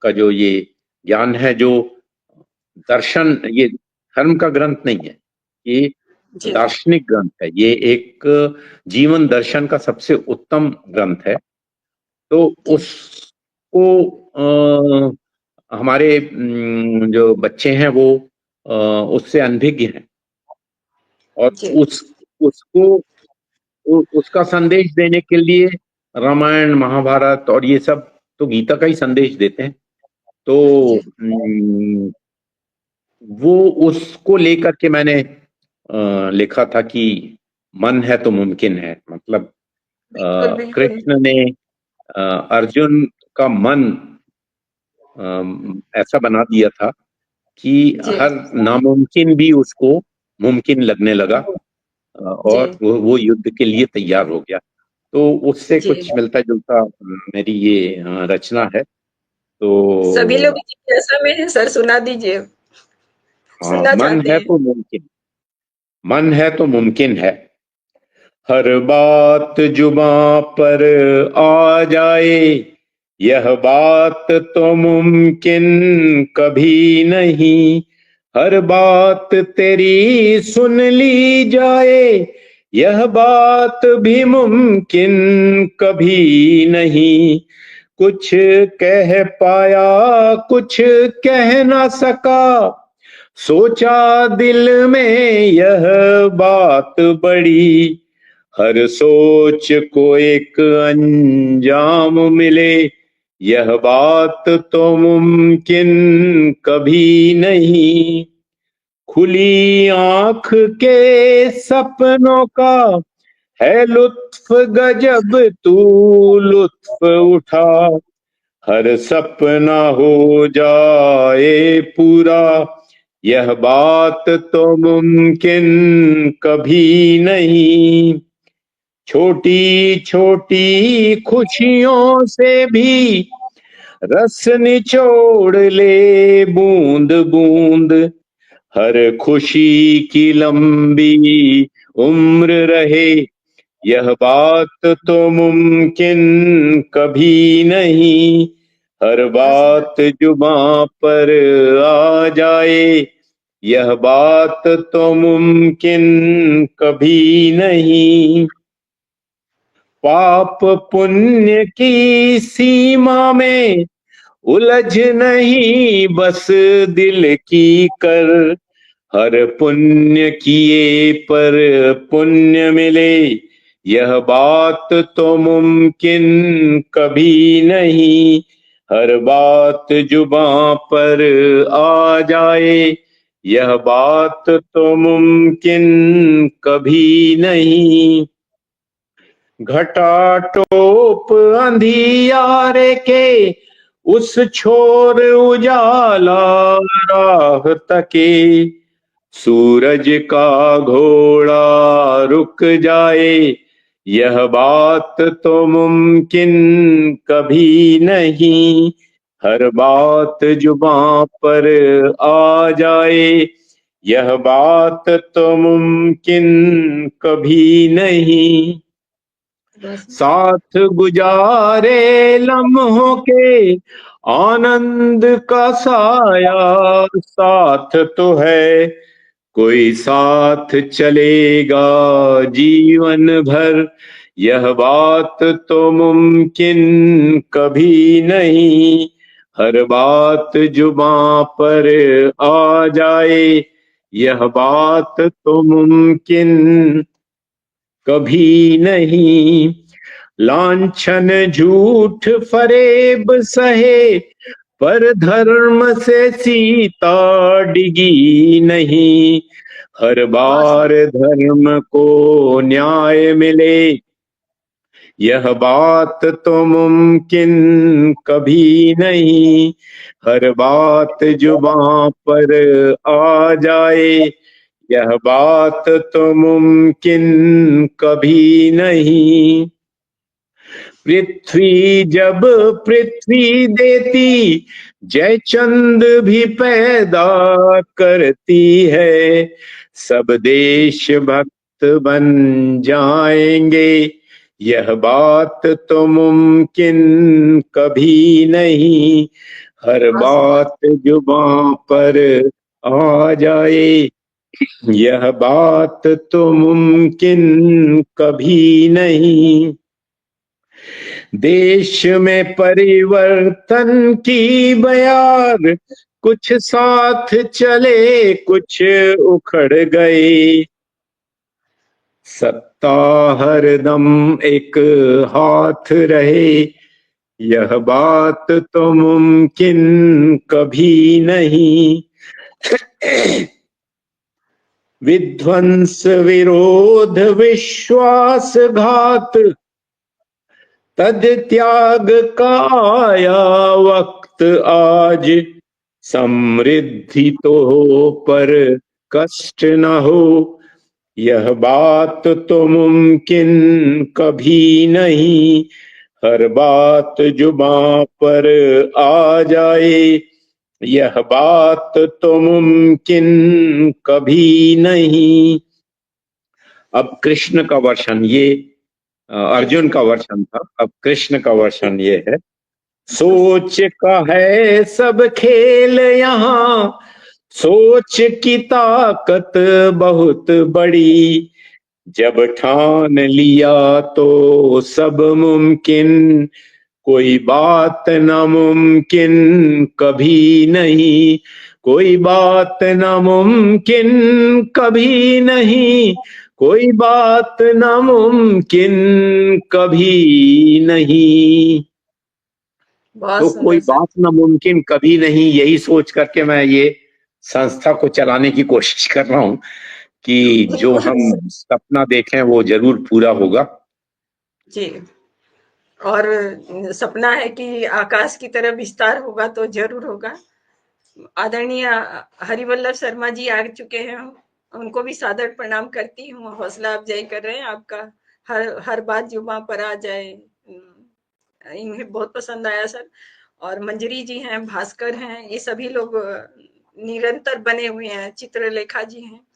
का जो ये ज्ञान है, जो दर्शन, ये धर्म का ग्रंथ नहीं है, ये दार्शनिक ग्रंथ है, ये एक जीवन दर्शन का सबसे उत्तम ग्रंथ है। तो उसको हमारे जो बच्चे हैं वो उससे अनभिज्ञ हैं, और उसको उसका संदेश देने के लिए रामायण महाभारत और ये सब तो गीता का ही संदेश देते हैं। तो वो उसको लेकर के मैंने लिखा था कि मन है तो मुमकिन है। मतलब कृष्ण ने अर्जुन का मन ऐसा बना दिया था कि हर नामुमकिन भी उसको मुमकिन लगने लगा, और वो युद्ध के लिए तैयार हो गया। तो उससे कुछ मिलता जुलता मेरी ये रचना है। तो सभी लोग जिज्ञासा में है सर, सुना दीजिए। हाँ, मन है तो मुमकिन, मन है तो मुमकिन है, हर बात जुबां पर आ जाए, यह बात तो मुमकिन कभी नहीं, हर बात तेरी सुन ली जाए, यह बात भी मुमकिन कभी नहीं, कुछ कह पाया कुछ कह ना सका, सोचा दिल में यह बात बड़ी, हर सोच को एक अंजाम मिले, यह बात तो मुमकिन कभी नहीं, खुली आंख के सपनों का है लुत्फ गजब तू लुत्फ उठा, हर सपना हो जाए पूरा, यह बात तो मुमकिन कभी नहीं, छोटी छोटी खुशियों से भी रस निचोड़ ले बूंद बूंद, हर खुशी की लंबी उम्र रहे, यह बात तो मुमकिन कभी नहीं, हर बात जुबां पर आ जाए, यह बात तो मुमकिन कभी नहीं, पाप पुण्य की सीमा में उलझ नहीं बस दिल की कर, हर पुण्य किए पर पुण्य मिले, यह बात तो मुमकिन कभी नहीं, हर बात जुबां पर आ जाए, यह बात तो मुमकिन कभी नहीं, घटा टोप अंधियारे के उस छोर उजाला राह तके, सूरज का घोड़ा रुक जाए, यह बात तो मुमकिन कभी नहीं, हर बात जुबां पर आ जाए, यह बात तो मुमकिन कभी नहीं, साथ गुजारे लम्हों के आनंद का साया साथ तो है, कोई साथ चलेगा जीवन भर, यह बात तो मुमकिन कभी नहीं, हर बात जुबां पर आ जाए, यह बात तो मुमकिन कभी नहीं, लांछन झूठ फरेब सहे पर धर्म से सीता डिगी नहीं, हर बार धर्म को न्याय मिले, यह बात तो मुमकिन कभी नहीं, हर बात जुबां पर आ जाए, यह बात तो मुमकिन कभी नहीं, पृथ्वी जब पृथ्वी देती जय चंद भी पैदा करती है, सब देश भक्त बन जाएंगे, यह बात तो मुमकिन कभी नहीं, हर बात जुबां पर आ जाए, यह बात तो मुमकिन कभी नहीं, देश में परिवर्तन की बयार कुछ साथ चले कुछ उखड़ गए, सत्ता हरदम एक हाथ रहे, यह बात तो मुमकिन कभी नहीं, विध्वंस विरोध विश्वासघात तद त्याग का आया वक्त आज, समृद्धि तो हो पर कष्ट न हो, यह बात तो मुमकिन कभी नहीं, हर बात जुबां पर आ जाए, यह बात तो मुमकिन कभी नहीं। अब कृष्ण का वर्षन, ये अर्जुन का वर्षन था, अब कृष्ण का वर्षन ये है। सोच का है सब खेल यहाँ, सोच की ताकत बहुत बड़ी, जब ठान लिया तो सब मुमकिन, कोई बात नामुमकिन कभी नहीं, कोई बात नामुमकिन कभी नहीं, कोई बात नामुमकिन कभी नहीं। तो कोई बात नामुमकिन कभी नहीं, यही सोच करके मैं ये संस्था को चलाने की कोशिश कर रहा हूँ कि जो हम सपना देखें वो जरूर पूरा होगा। जी, और सपना है कि आकाश की तरफ विस्तार होगा तो जरूर होगा। आदरणीय हरिवल्लभ शर्मा जी आ चुके हैं, उनको भी सादर प्रणाम करती हूँ, हौसला अफजाई कर रहे हैं आपका, हर बात जुबां पर आ जाए, इन्हें बहुत पसंद आया सर। और मंजरी जी हैं, भास्कर हैं, ये सभी लोग निरंतर बने हुए हैं, चित्रलेखा जी हैं,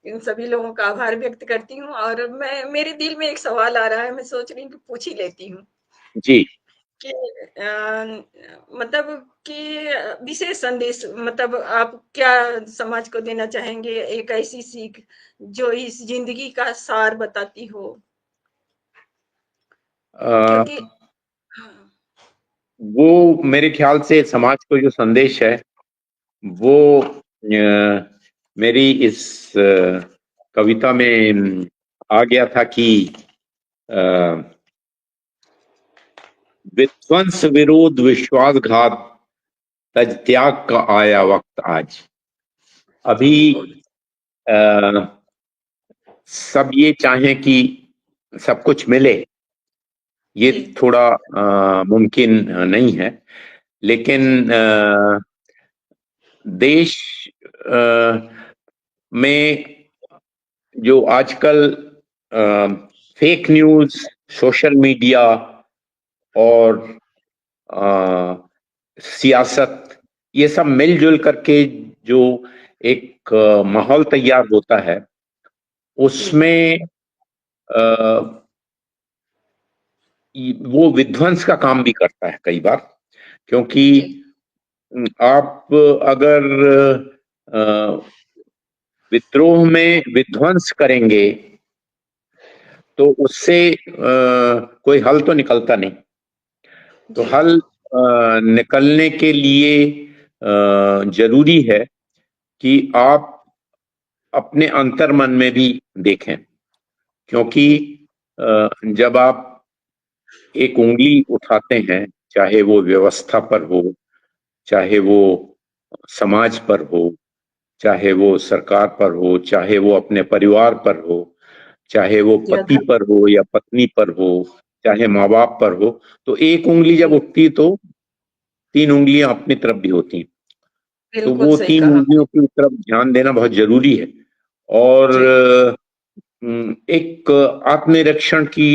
इन सभी लोगों का आभार व्यक्त करती हूँ। और मैं, मेरे दिल में एक सवाल आ रहा है, मैं सोच रही हूँ कि पूछ ही लेती हूँ जी। कि मतलब कि विशेष संदेश, मतलब आप क्या समाज को देना चाहेंगे, एक ऐसी सीख जो इस जिंदगी का सार बताती हो? क्योंकि वो मेरे ख्याल से समाज को जो संदेश है वो मेरी इस कविता में आ गया था कि विध्वंस विरोध विश्वासघात तज त्याग का आया वक्त आज। अभी सब ये चाहें कि सब कुछ मिले, ये थोड़ा मुमकिन नहीं है, लेकिन देश में जो आजकल फेक न्यूज, सोशल मीडिया और सियासत, ये सब मिलजुल करके जो एक माहौल तैयार होता है, उसमें वो विध्वंस का काम भी करता है कई बार, क्योंकि आप अगर विद्रोह में विध्वंस करेंगे तो उससे कोई हल तो निकलता नहीं। तो हल निकलने के लिए जरूरी है कि आप अपने अंतर्मन में भी देखें, क्योंकि जब आप एक उंगली उठाते हैं, चाहे वो व्यवस्था पर हो, चाहे वो समाज पर हो, चाहे वो सरकार पर हो, चाहे वो अपने परिवार पर हो, चाहे वो पति पर हो या पत्नी पर हो, चाहे माँ बाप पर हो, तो एक उंगली जब उठती तो 3 उंगलियां अपनी तरफ भी होती हैं। तो बिल्कुल वो सही 3 कहा उंगलियों की तरफ ध्यान देना बहुत जरूरी है। और एक आत्मनिरीक्षण की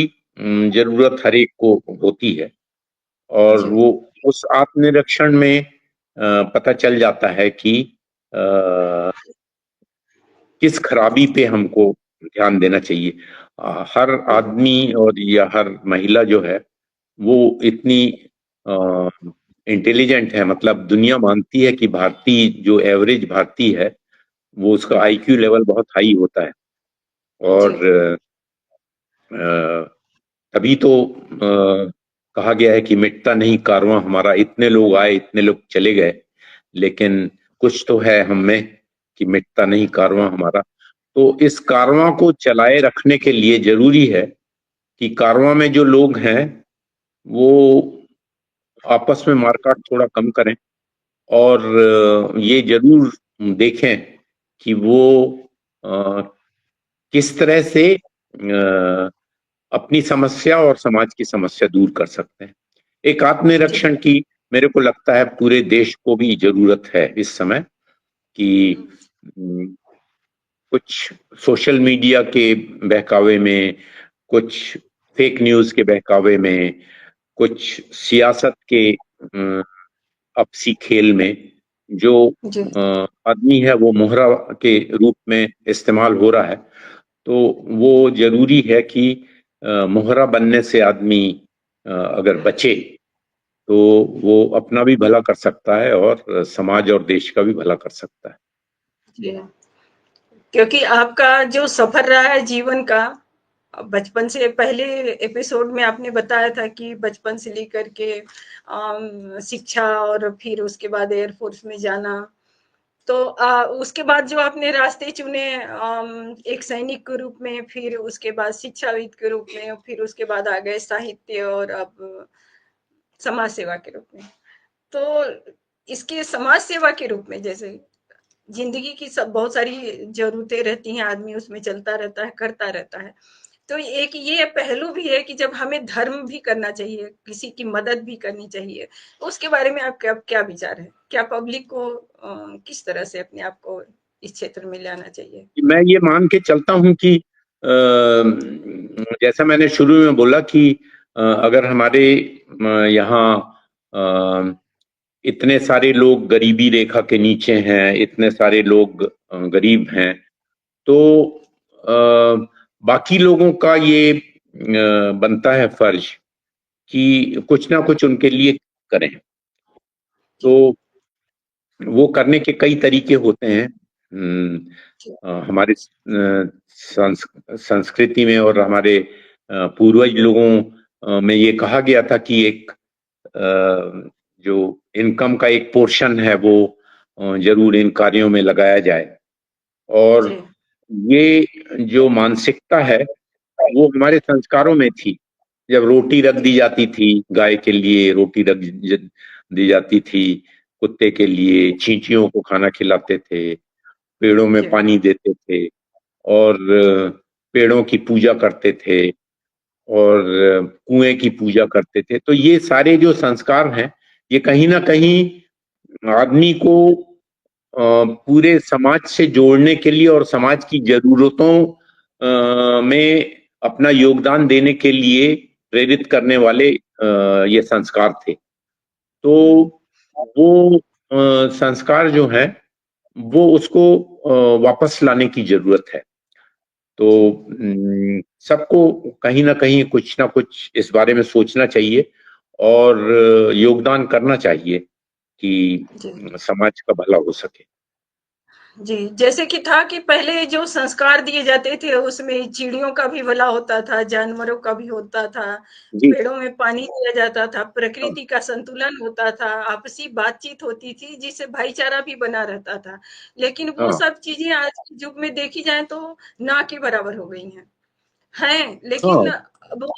जरूरत हर एक को होती है, और जी। वो उस आत्मनिरीक्षण में पता चल जाता है कि किस खराबी पे हमको ध्यान देना चाहिए। हर आदमी और या हर महिला जो है वो इतनी इंटेलिजेंट है, मतलब दुनिया मानती है कि भारतीय जो एवरेज भारतीय है वो उसका आईक्यू लेवल बहुत हाई होता है। और तभी तो कहा गया है कि मिटता नहीं कारवां हमारा, इतने लोग आए इतने लोग चले गए, लेकिन कुछ तो है हम में कि मिटता नहीं कारवां हमारा। तो इस कारवां को चलाए रखने के लिए जरूरी है कि कारवां में जो लोग हैं वो आपस में मारकाट थोड़ा कम करें, और ये जरूर देखें कि वो अ, किस तरह से अपनी समस्या और समाज की समस्या दूर कर सकते हैं। एक आत्मनिरीक्षण की मेरे को लगता है पूरे देश को भी जरूरत है इस समय, कि कुछ सोशल मीडिया के बहकावे में, कुछ फेक न्यूज के बहकावे में, कुछ सियासत के आपसी खेल में जो आदमी है वो मोहरा के रूप में इस्तेमाल हो रहा है। तो वो जरूरी है कि मोहरा बनने से आदमी अगर बचे तो वो अपना भी भला कर सकता है और समाज और देश का भी भला कर सकता है। जी। क्योंकि आपका जो सफर रहा है जीवन का, बचपन से पहले एपिसोड में आपने बताया था कि बचपन से लेकर के शिक्षा और फिर उसके बाद एयरफोर्स में जाना, तो उसके बाद जो आपने रास्ते चुने, एक सैनिक के रूप में, फिर उसके बाद शिक्षाविद के रूप में, फिर उसके बाद आ गए साहित्य और अब समाज सेवा के रूप में। तो इसके समाज सेवा के रूप में, जैसे जिंदगी की सब बहुत सारी जरूरतें रहती हैं, आदमी उसमें चलता रहता है, करता रहता है। तो एक ये पहलू भी है कि जब हमें धर्म भी करना चाहिए, किसी की मदद भी करनी चाहिए, उसके बारे में आपका क्या विचार है? क्या पब्लिक को किस तरह से अपने आप को इस क्षेत्र में लाना चाहिए? मैं ये मान के चलता हूं कि जैसा मैंने शुरू में बोला कि अगर हमारे यहाँ इतने सारे लोग गरीबी रेखा के नीचे हैं, इतने सारे लोग गरीब हैं, तो बाकी लोगों का ये बनता है फर्ज कि कुछ ना कुछ उनके लिए करें। तो वो करने के कई तरीके होते हैं। हमारे संस्कृति में और हमारे पूर्वज लोगों में ये कहा गया था कि एक जो इनकम का एक पोर्शन है वो जरूर इन कार्यों में लगाया जाए। और ये जो मानसिकता है वो हमारे संस्कारों में थी। जब रोटी रख दी जाती थी, गाय के लिए रोटी रख दी जाती थी, कुत्ते के लिए, चींटियों को खाना खिलाते थे, पेड़ों में पानी देते थे, और पेड़ों की पूजा करते थे, और कुएं की पूजा करते थे। तो ये सारे जो संस्कार हैं ये कहीं ना कहीं आदमी को पूरे समाज से जोड़ने के लिए और समाज की जरूरतों में अपना योगदान देने के लिए प्रेरित करने वाले ये संस्कार थे। तो वो संस्कार जो है वो उसको वापस लाने की जरूरत है। तो सबको कहीं ना कहीं कुछ ना कुछ इस बारे में सोचना चाहिए और योगदान करना चाहिए जी। कि समाज का भला हो सके। जी, जैसे कि था कि पहले जो संस्कार दिए जाते थे उसमें चिड़ियों का भी भला होता था, जानवरों का भी होता था, जी। पेड़ों में पानी दिया जाता था, हाँ। प्रकृति का संतुलन होता था, आपसी बातचीत होती थी जिससे भाईचारा भी बना रहता था। लेकिन वो हाँ। सब चीज़ें आज के युग में देखी जाएँ तो ना के बराबर हो गई हैं। हैं, लेकिन हाँ। वो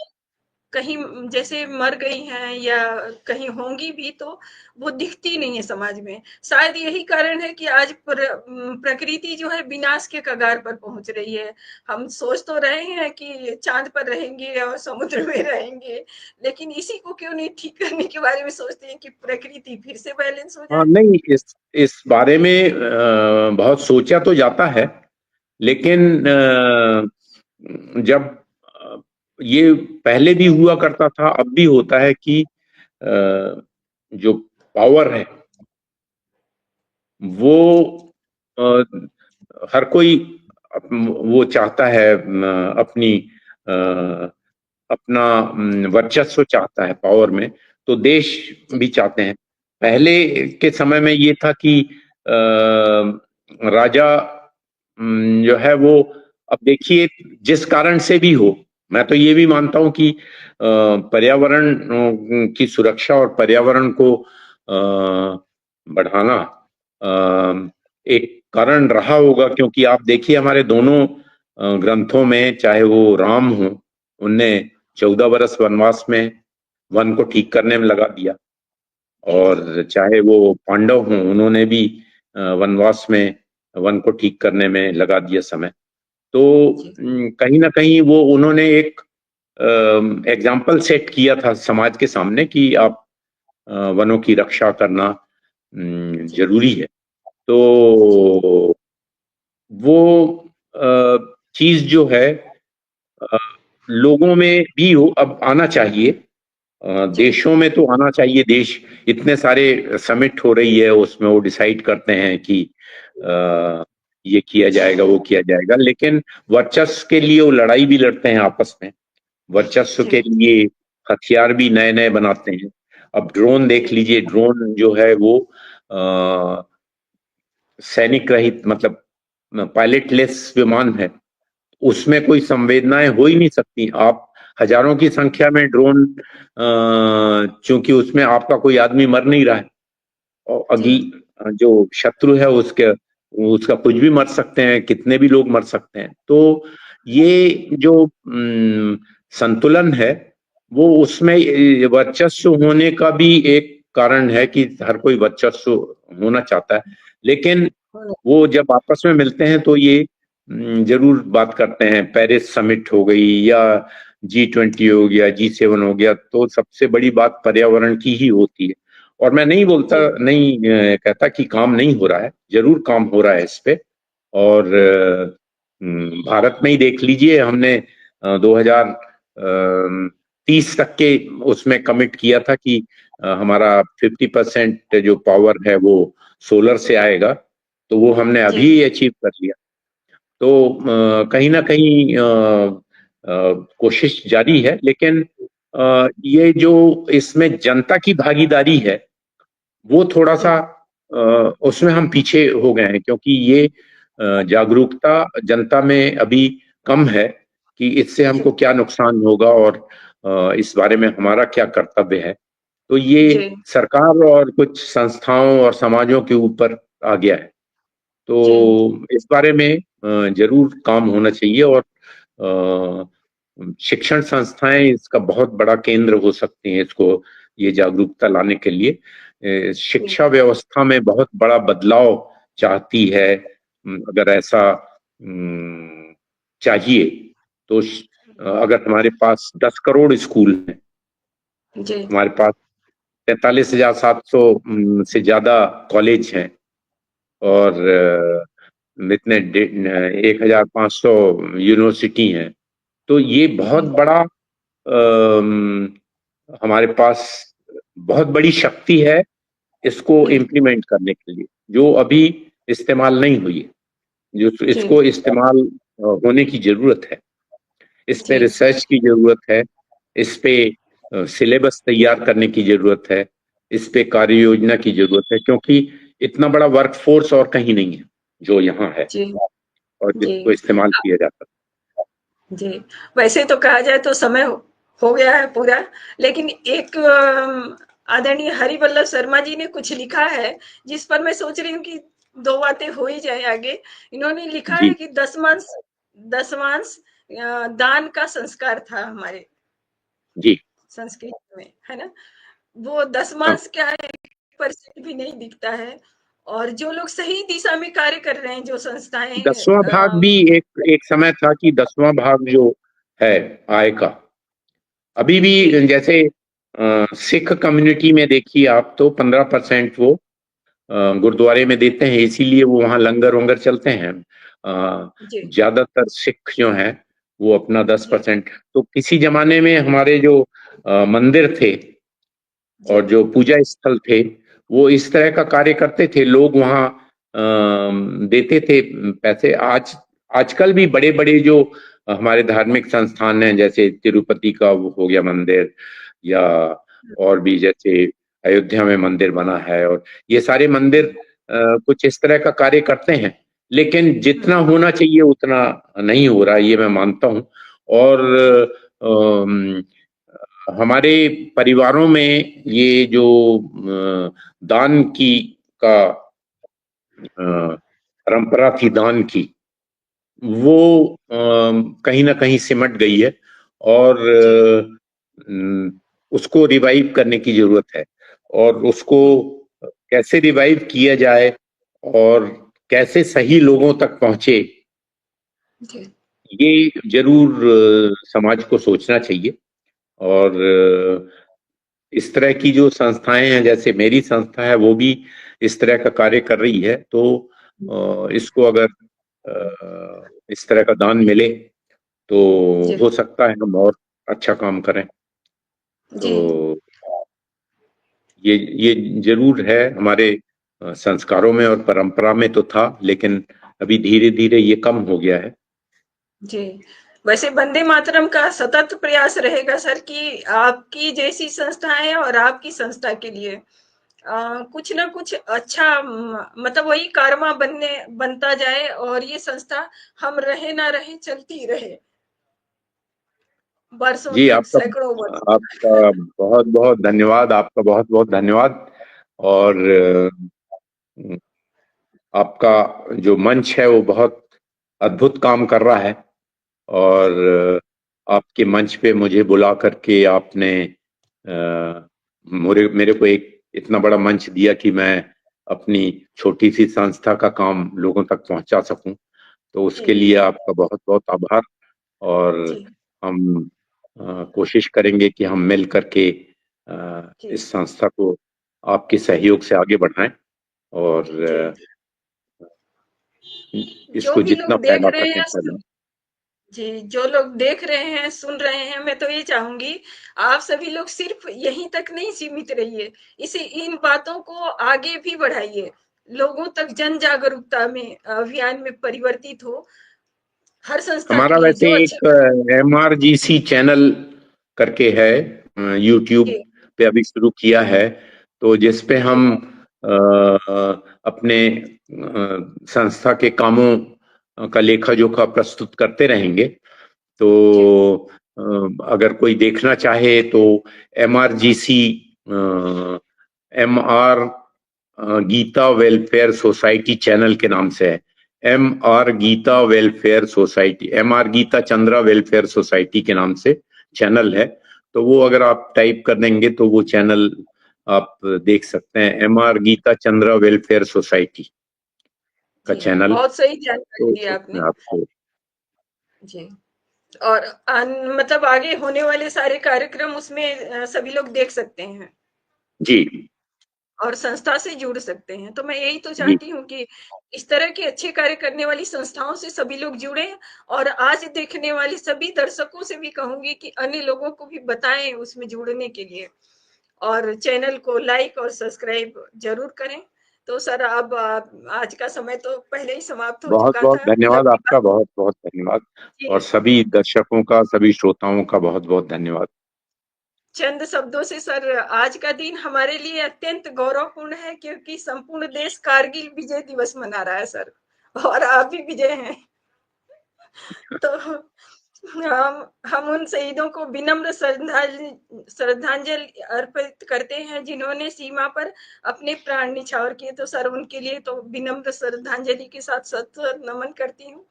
कहीं जैसे मर गई हैं या कहीं होंगी भी तो वो दिखती नहीं है समाज में। शायद यही कारण है कि आज प्रकृति जो है विनाश के कगार पर पहुंच रही है। हम सोच तो रहे हैं कि चांद पर रहेंगे और समुद्र में रहेंगे, लेकिन इसी को क्यों नहीं ठीक करने के बारे में सोचते हैं कि प्रकृति फिर से बैलेंस हो हाँ, जाए। नहीं, इस बारे में बहुत सोचा तो जाता है, लेकिन जब ये पहले भी हुआ करता था, अब भी होता है कि जो पावर है वो हर कोई वो चाहता है अपनी अ, अपना वर्चस्व चाहता है पावर में। तो देश भी चाहते हैं। पहले के समय में ये था कि राजा जो है वो, अब देखिए, जिस कारण से भी हो, मैं तो ये भी मानता हूं कि पर्यावरण की सुरक्षा और पर्यावरण को बढ़ाना एक कारण रहा होगा, क्योंकि आप देखिए हमारे दोनों ग्रंथों में, चाहे वो राम हो, उनने 14 बरस वनवास में वन को ठीक करने में लगा दिया, जी, जी, और चाहे वो पांडव हों, उन्होंने भी वनवास में वन को ठीक करने में लगा दिया समय। तो जी, कहीं ना कहीं वो उन्होंने एक एग्जाम्पल सेट किया था समाज के सामने कि आप वनों की रक्षा करना जी, जरूरी है। तो जी, वो चीज जो है अ, लोगों में भी हो, अब आना चाहिए। जी, देशों में तो आना चाहिए। देश इतने सारे समिट हो रही है, उसमें वो डिसाइड करते हैं कि अ, ये किया जाएगा, वो किया जाएगा, लेकिन वर्चस्व के लिए वो लड़ाई भी लड़ते हैं आपस में। वर्चस्व जी, के लिए हथियार भी नए नए बनाते हैं। अब ड्रोन देख जी, लीजिए, ड्रोन जो है वो सैनिक रहित, मतलब पायलटलेस विमान है। उसमें कोई संवेदनाएं हो ही नहीं सकती। आप हजारों की संख्या में ड्रोन, चूंकि उसमें आपका कोई आदमी मर नहीं रहा है, और जी, अगी जो शत्रु है उसके, उसका कुछ भी मर सकते हैं, कितने भी लोग मर सकते हैं। तो ये जो संतुलन है, वो उसमें वर्चस्व होने का भी एक कारण है कि हर कोई वर्चस्व होना चाहता है। लेकिन होना वो जब आपस में मिलते हैं तो ये जरूर बात करते हैं। पेरिस समिट हो गई, या G20 हो गया, G7 हो गया, तो सबसे बड़ी बात पर्यावरण की ही होती है। और मैं नहीं बोलता, जी, नहीं कहता कि काम नहीं हो रहा है, जरूर काम हो रहा है इस पे। और भारत में ही देख लीजिए, हमने 2030 तक के उसमें कमिट किया था कि हमारा 50% जो पावर है वो सोलर से आएगा। तो वो हमने जी, अभी अचीव कर लिया। तो कहीं ना कहीं कोशिश जारी है, लेकिन ये जो इसमें जनता की भागीदारी है, वो थोड़ा जी, सा उसमें हम पीछे हो गए हैं, क्योंकि ये जागरूकता जनता में अभी कम है कि इससे जी, हमको क्या नुकसान होगा, और इस बारे में हमारा क्या कर्तव्य है। तो ये जी, सरकार और कुछ संस्थाओं और समाजों के ऊपर आ गया है। जी, तो इस बारे में जरूर काम होना चाहिए, और अ, शिक्षण संस्थाएं इसका बहुत बड़ा केंद्र हो सकती हैं, इसको, ये जागरूकता लाने के लिए। जी, शिक्षा व्यवस्था में बहुत बड़ा बदलाव चाहती है। अगर ऐसा चाहिए तो अगर हमारे पास 10 करोड़ स्कूल हैं, जी, हमारे पास 43,700 से ज्यादा कॉलेज हैं, और इतने 1,500 यूनिवर्सिटी हैं, तो ये बहुत जी, बड़ा हमारे पास बहुत बड़ी शक्ति है इसको जी, इम्प्लीमेंट करने के लिए। जो अभी इस्तेमाल नहीं हुई है, जो जी इसको इस्तेमाल होने की जरूरत है। इस पे जी रिसर्च की जरूरत है, इस पे सिलेबस तैयार करने की जरूरत है, इस पे कार्य योजना की जरूरत है, क्योंकि इतना बड़ा वर्कफोर्स और कहीं नहीं है जो यहाँ है जी और जी जिसको इस्तेमाल किया जाता जी। वैसे तो कहा जाए तो समय हो गया है पूरा, लेकिन एक आदरणीय हरिवल्लभ शर्मा जी ने कुछ लिखा है, जिस पर मैं सोच रही हूँ कि 2 बातें हो ही जाएँ आगे। इन्होंने लिखा है। है जी। कि दसमांश दान का संस्कार था हमारे जी। संस्कृत में, है ना? वो हाँ। दसमांश क्या है, 1% भी नहीं दिखता है। और जो लोग सही दिशा में कार्य कर रहे हैं, जो संस्थाएँ 10वां भाग भी एक एक समय था कि 10वां भाग जो है आय का, अभी जी, भी जैसे सिख कम्युनिटी में देखिए आप, तो 15% वो गुरुद्वारे में देते हैं, इसीलिए वो वहाँ लंगर वंगर चलते हैं। जी, ज्यादातर सिख जो हैं वो अपना दस जी, परसेंट तो किसी जमाने में हमारे जो मंदिर थे जी, और जो पूजा स्थल थे, वो इस तरह का कार्य करते थे, लोग वहाँ देते थे पैसे। आजकल भी बड़े बड़े जो हमारे धार्मिक संस्थान हैं, जैसे तिरुपति का वो हो गया मंदिर, या और भी जैसे अयोध्या में मंदिर बना है, और ये सारे मंदिर कुछ इस तरह का कार्य करते हैं, लेकिन हुँ, जितना होना चाहिए उतना नहीं हो रहा, ये मैं मानता हूँ। और अम, हमारे परिवारों में ये जो दान की का परंपरा थी दान की, वो कहीं ना कहीं सिमट गई है, और जी, उसको रिवाइव करने की जरूरत है। और उसको हुँ, कैसे रिवाइव किया जाए और कैसे सही लोगों तक पहुंचे, जी, ये जरूर समाज को सोचना चाहिए। और इस तरह की जो संस्थाएं हैं, जैसे मेरी संस्था है, वो भी इस तरह का कार्य कर रही है, तो इसको अगर इस तरह का दान मिले तो जी, हो सकता है हम और अच्छा काम करें। जी, तो ये जरूर है, हमारे संस्कारों में और परंपरा में तो था, लेकिन अभी धीरे धीरे ये कम हो गया है। जी। वैसे वंदे मातरम का सतत प्रयास रहेगा सर कि आपकी जैसी संस्थाएँ और आपकी संस्था के लिए कुछ ना कुछ अच्छा मतलब वही कारवां बनता जाए और ये संस्था हम रहे ना रहे चलती रहे वर्षों जी, तक, आपका सैकड़ों वर्ष। आपका बहुत बहुत धन्यवाद, आपका बहुत बहुत धन्यवाद। और आपका जो मंच है वो बहुत अद्भुत काम कर रहा है, और आपके मंच पे मुझे बुला करके आपने मेरे को एक इतना बड़ा मंच दिया कि मैं अपनी छोटी सी संस्था का काम लोगों तक पहुंचा सकूं, तो जी, उसके लिए आपका बहुत बहुत आभार। और जी, हम कोशिश करेंगे कि हम मिल करके जी, इस संस्था को आपके सहयोग से आगे बढ़ाएं, और जी। जो इसको भी जितना लोग देख फैला रहे सकें हैं फैलाएं। जी, जो लोग देख रहे हैं, सुन रहे हैं, मैं तो ये चाहूँगी, आप सभी लोग सिर्फ़ यहीं तक नहीं सीमित रहिए, इसे इन बातों को आगे भी बढ़ाइए, लोगों तक जन जागरूकता में अभियान में परिवर्तित हो, हर संस्था के हमारा लिए वैसे जो अच्छे एक MRGC चैनल करके है, यूट्यूब जी, पे अभी शुरू किया है, तो जिस पे जी, हम अपने संस्था के कामों का लेखा जोखा प्रस्तुत करते रहेंगे। तो जी, अगर कोई देखना चाहे तो MRGC, MR Geeta welfare society channel के नाम से है। MR Geeta welfare society, MR Geeta Chandra welfare society के नाम से चैनल है। तो वो अगर आप टाइप कर देंगे तो वो चैनल आप देख सकते हैं, MR Geeta Chandra welfare society का जी, चैनल। बहुत सही तो जानकारी दी उसमें आपने। आपको जी, और मतलब आगे होने वाले सारे कार्यक्रम उसमें सभी लोग देख सकते हैं। जी। और संस्था से जुड़ सकते हैं। तो मैं यही तो जी। चाहती हूँ कि इस तरह के अच्छे कार्य करने वाली संस्थाओं से सभी लोग जुड़ें और आज देखने वाले सभी दर्शकों से भी कहूँगी कि अन्य लोगों को भी बताएँ उसमें जुड़ने के लिए और चैनल को लाइक और सब्सक्राइब ज़रूर करें। तो सर अब आज का समय तो पहले ही समाप्त हो बहुत चुका बहुत था, धन्यवाद लंबी आपका, बात। बहुत बहुत धन्यवाद। जी, और सभी दर्शकों का, सभी श्रोताओं का बहुत बहुत धन्यवाद। चंद शब्दों से सर, आज का दिन हमारे लिए अत्यंत गौरवपूर्ण है, क्योंकि संपूर्ण देश कारगिल विजय दिवस मना रहा है सर, और आप भी विजय हैं। तो हम उन शहीदों को विनम्र श्रद्धांजलि अर्पित करते हैं, जिन्होंने सीमा पर अपने प्राण निछावर किए। तो सर, उनके लिए तो विनम्र श्रद्धांजलि के साथ सत नमन करती हूँ।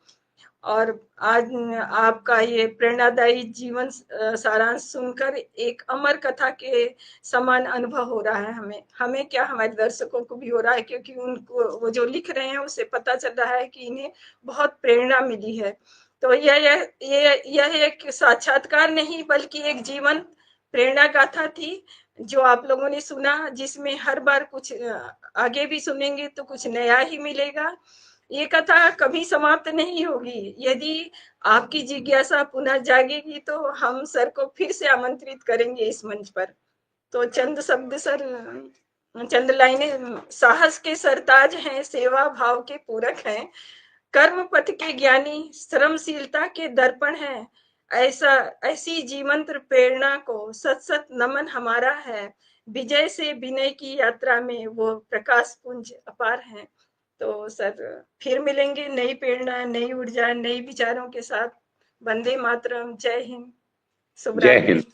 और आज आपका ये प्रेरणादायी जीवन सारांश सुनकर एक अमर कथा के समान अनुभव हो रहा है। हमें हमें क्या, हमारे दर्शकों को भी हो रहा है, क्योंकि उनको वो जो लिख रहे हैं उससे पता चल रहा है कि इन्हें बहुत प्रेरणा मिली है। तो यह एक साक्षात्कार नहीं, बल्कि एक जीवन प्रेरणा गाथा थी, जो आप लोगों ने सुना, जिसमें हर बार कुछ आगे भी सुनेंगे तो कुछ नया ही मिलेगा। ये कथा कभी समाप्त नहीं होगी। यदि आपकी जिज्ञासा पुनः जागेगी तो हम सर को फिर से आमंत्रित करेंगे इस मंच पर। तो चंद शब्द सर, चंद लाइनें। साहस के सरताज हैं, सेवा भाव के पूरक हैं, कर्म पथ के ज्ञानी, श्रमशीलता के दर्पण हैं। ऐसा ऐसी जीवंत प्रेरणा को सत सत नमन हमारा है। विजय से विनय की यात्रा में वो प्रकाश पुंज अपार हैं। तो सर, फिर मिलेंगे नई प्रेरणा, नई ऊर्जा, नई विचारों के साथ। वंदे मातरम। जय हिंद। शुभ जय रात्रि। हिंद।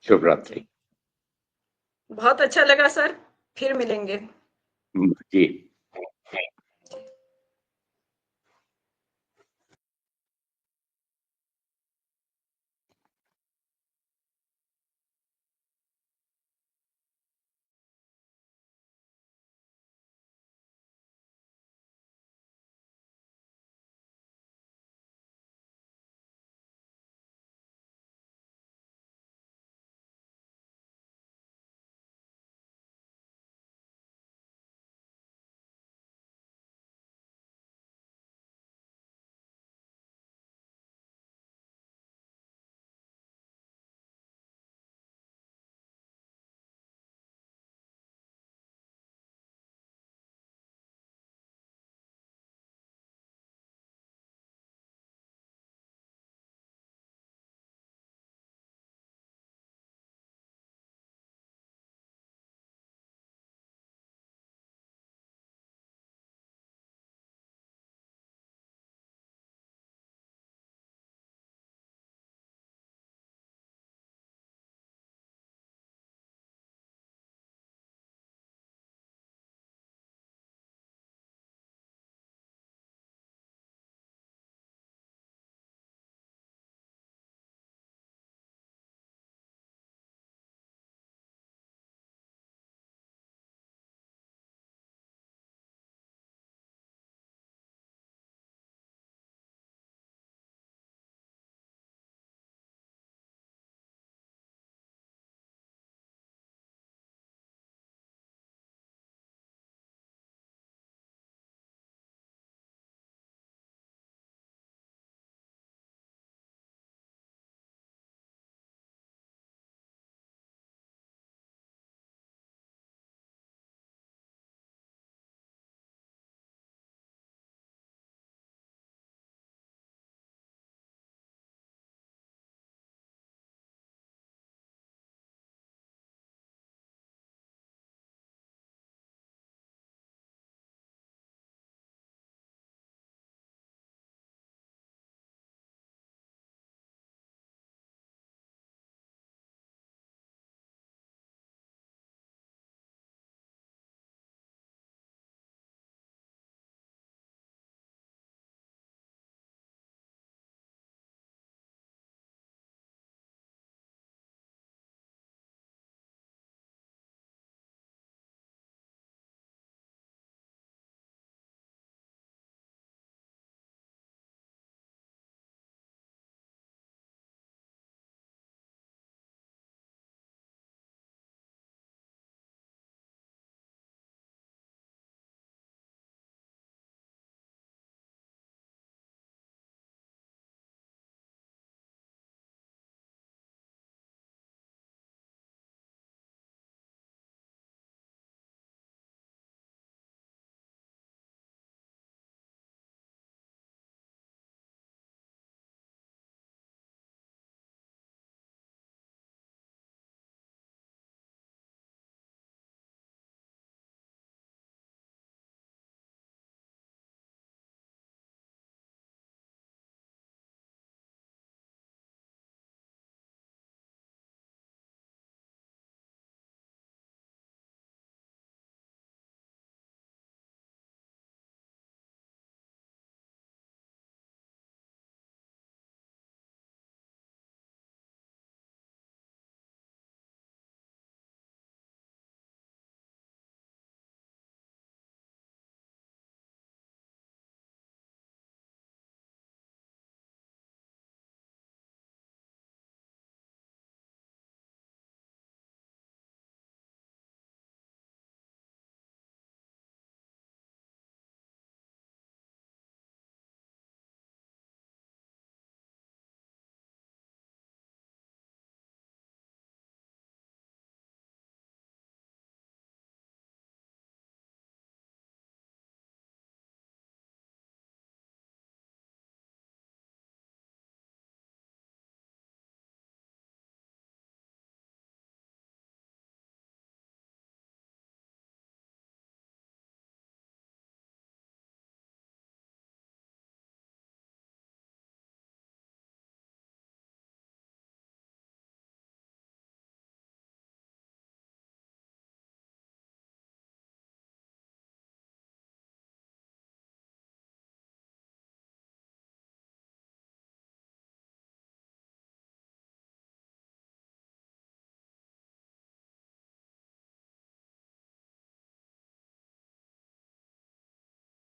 शुभ रात्रि। बहुत अच्छा लगा सर, फिर मिलेंगे। जी।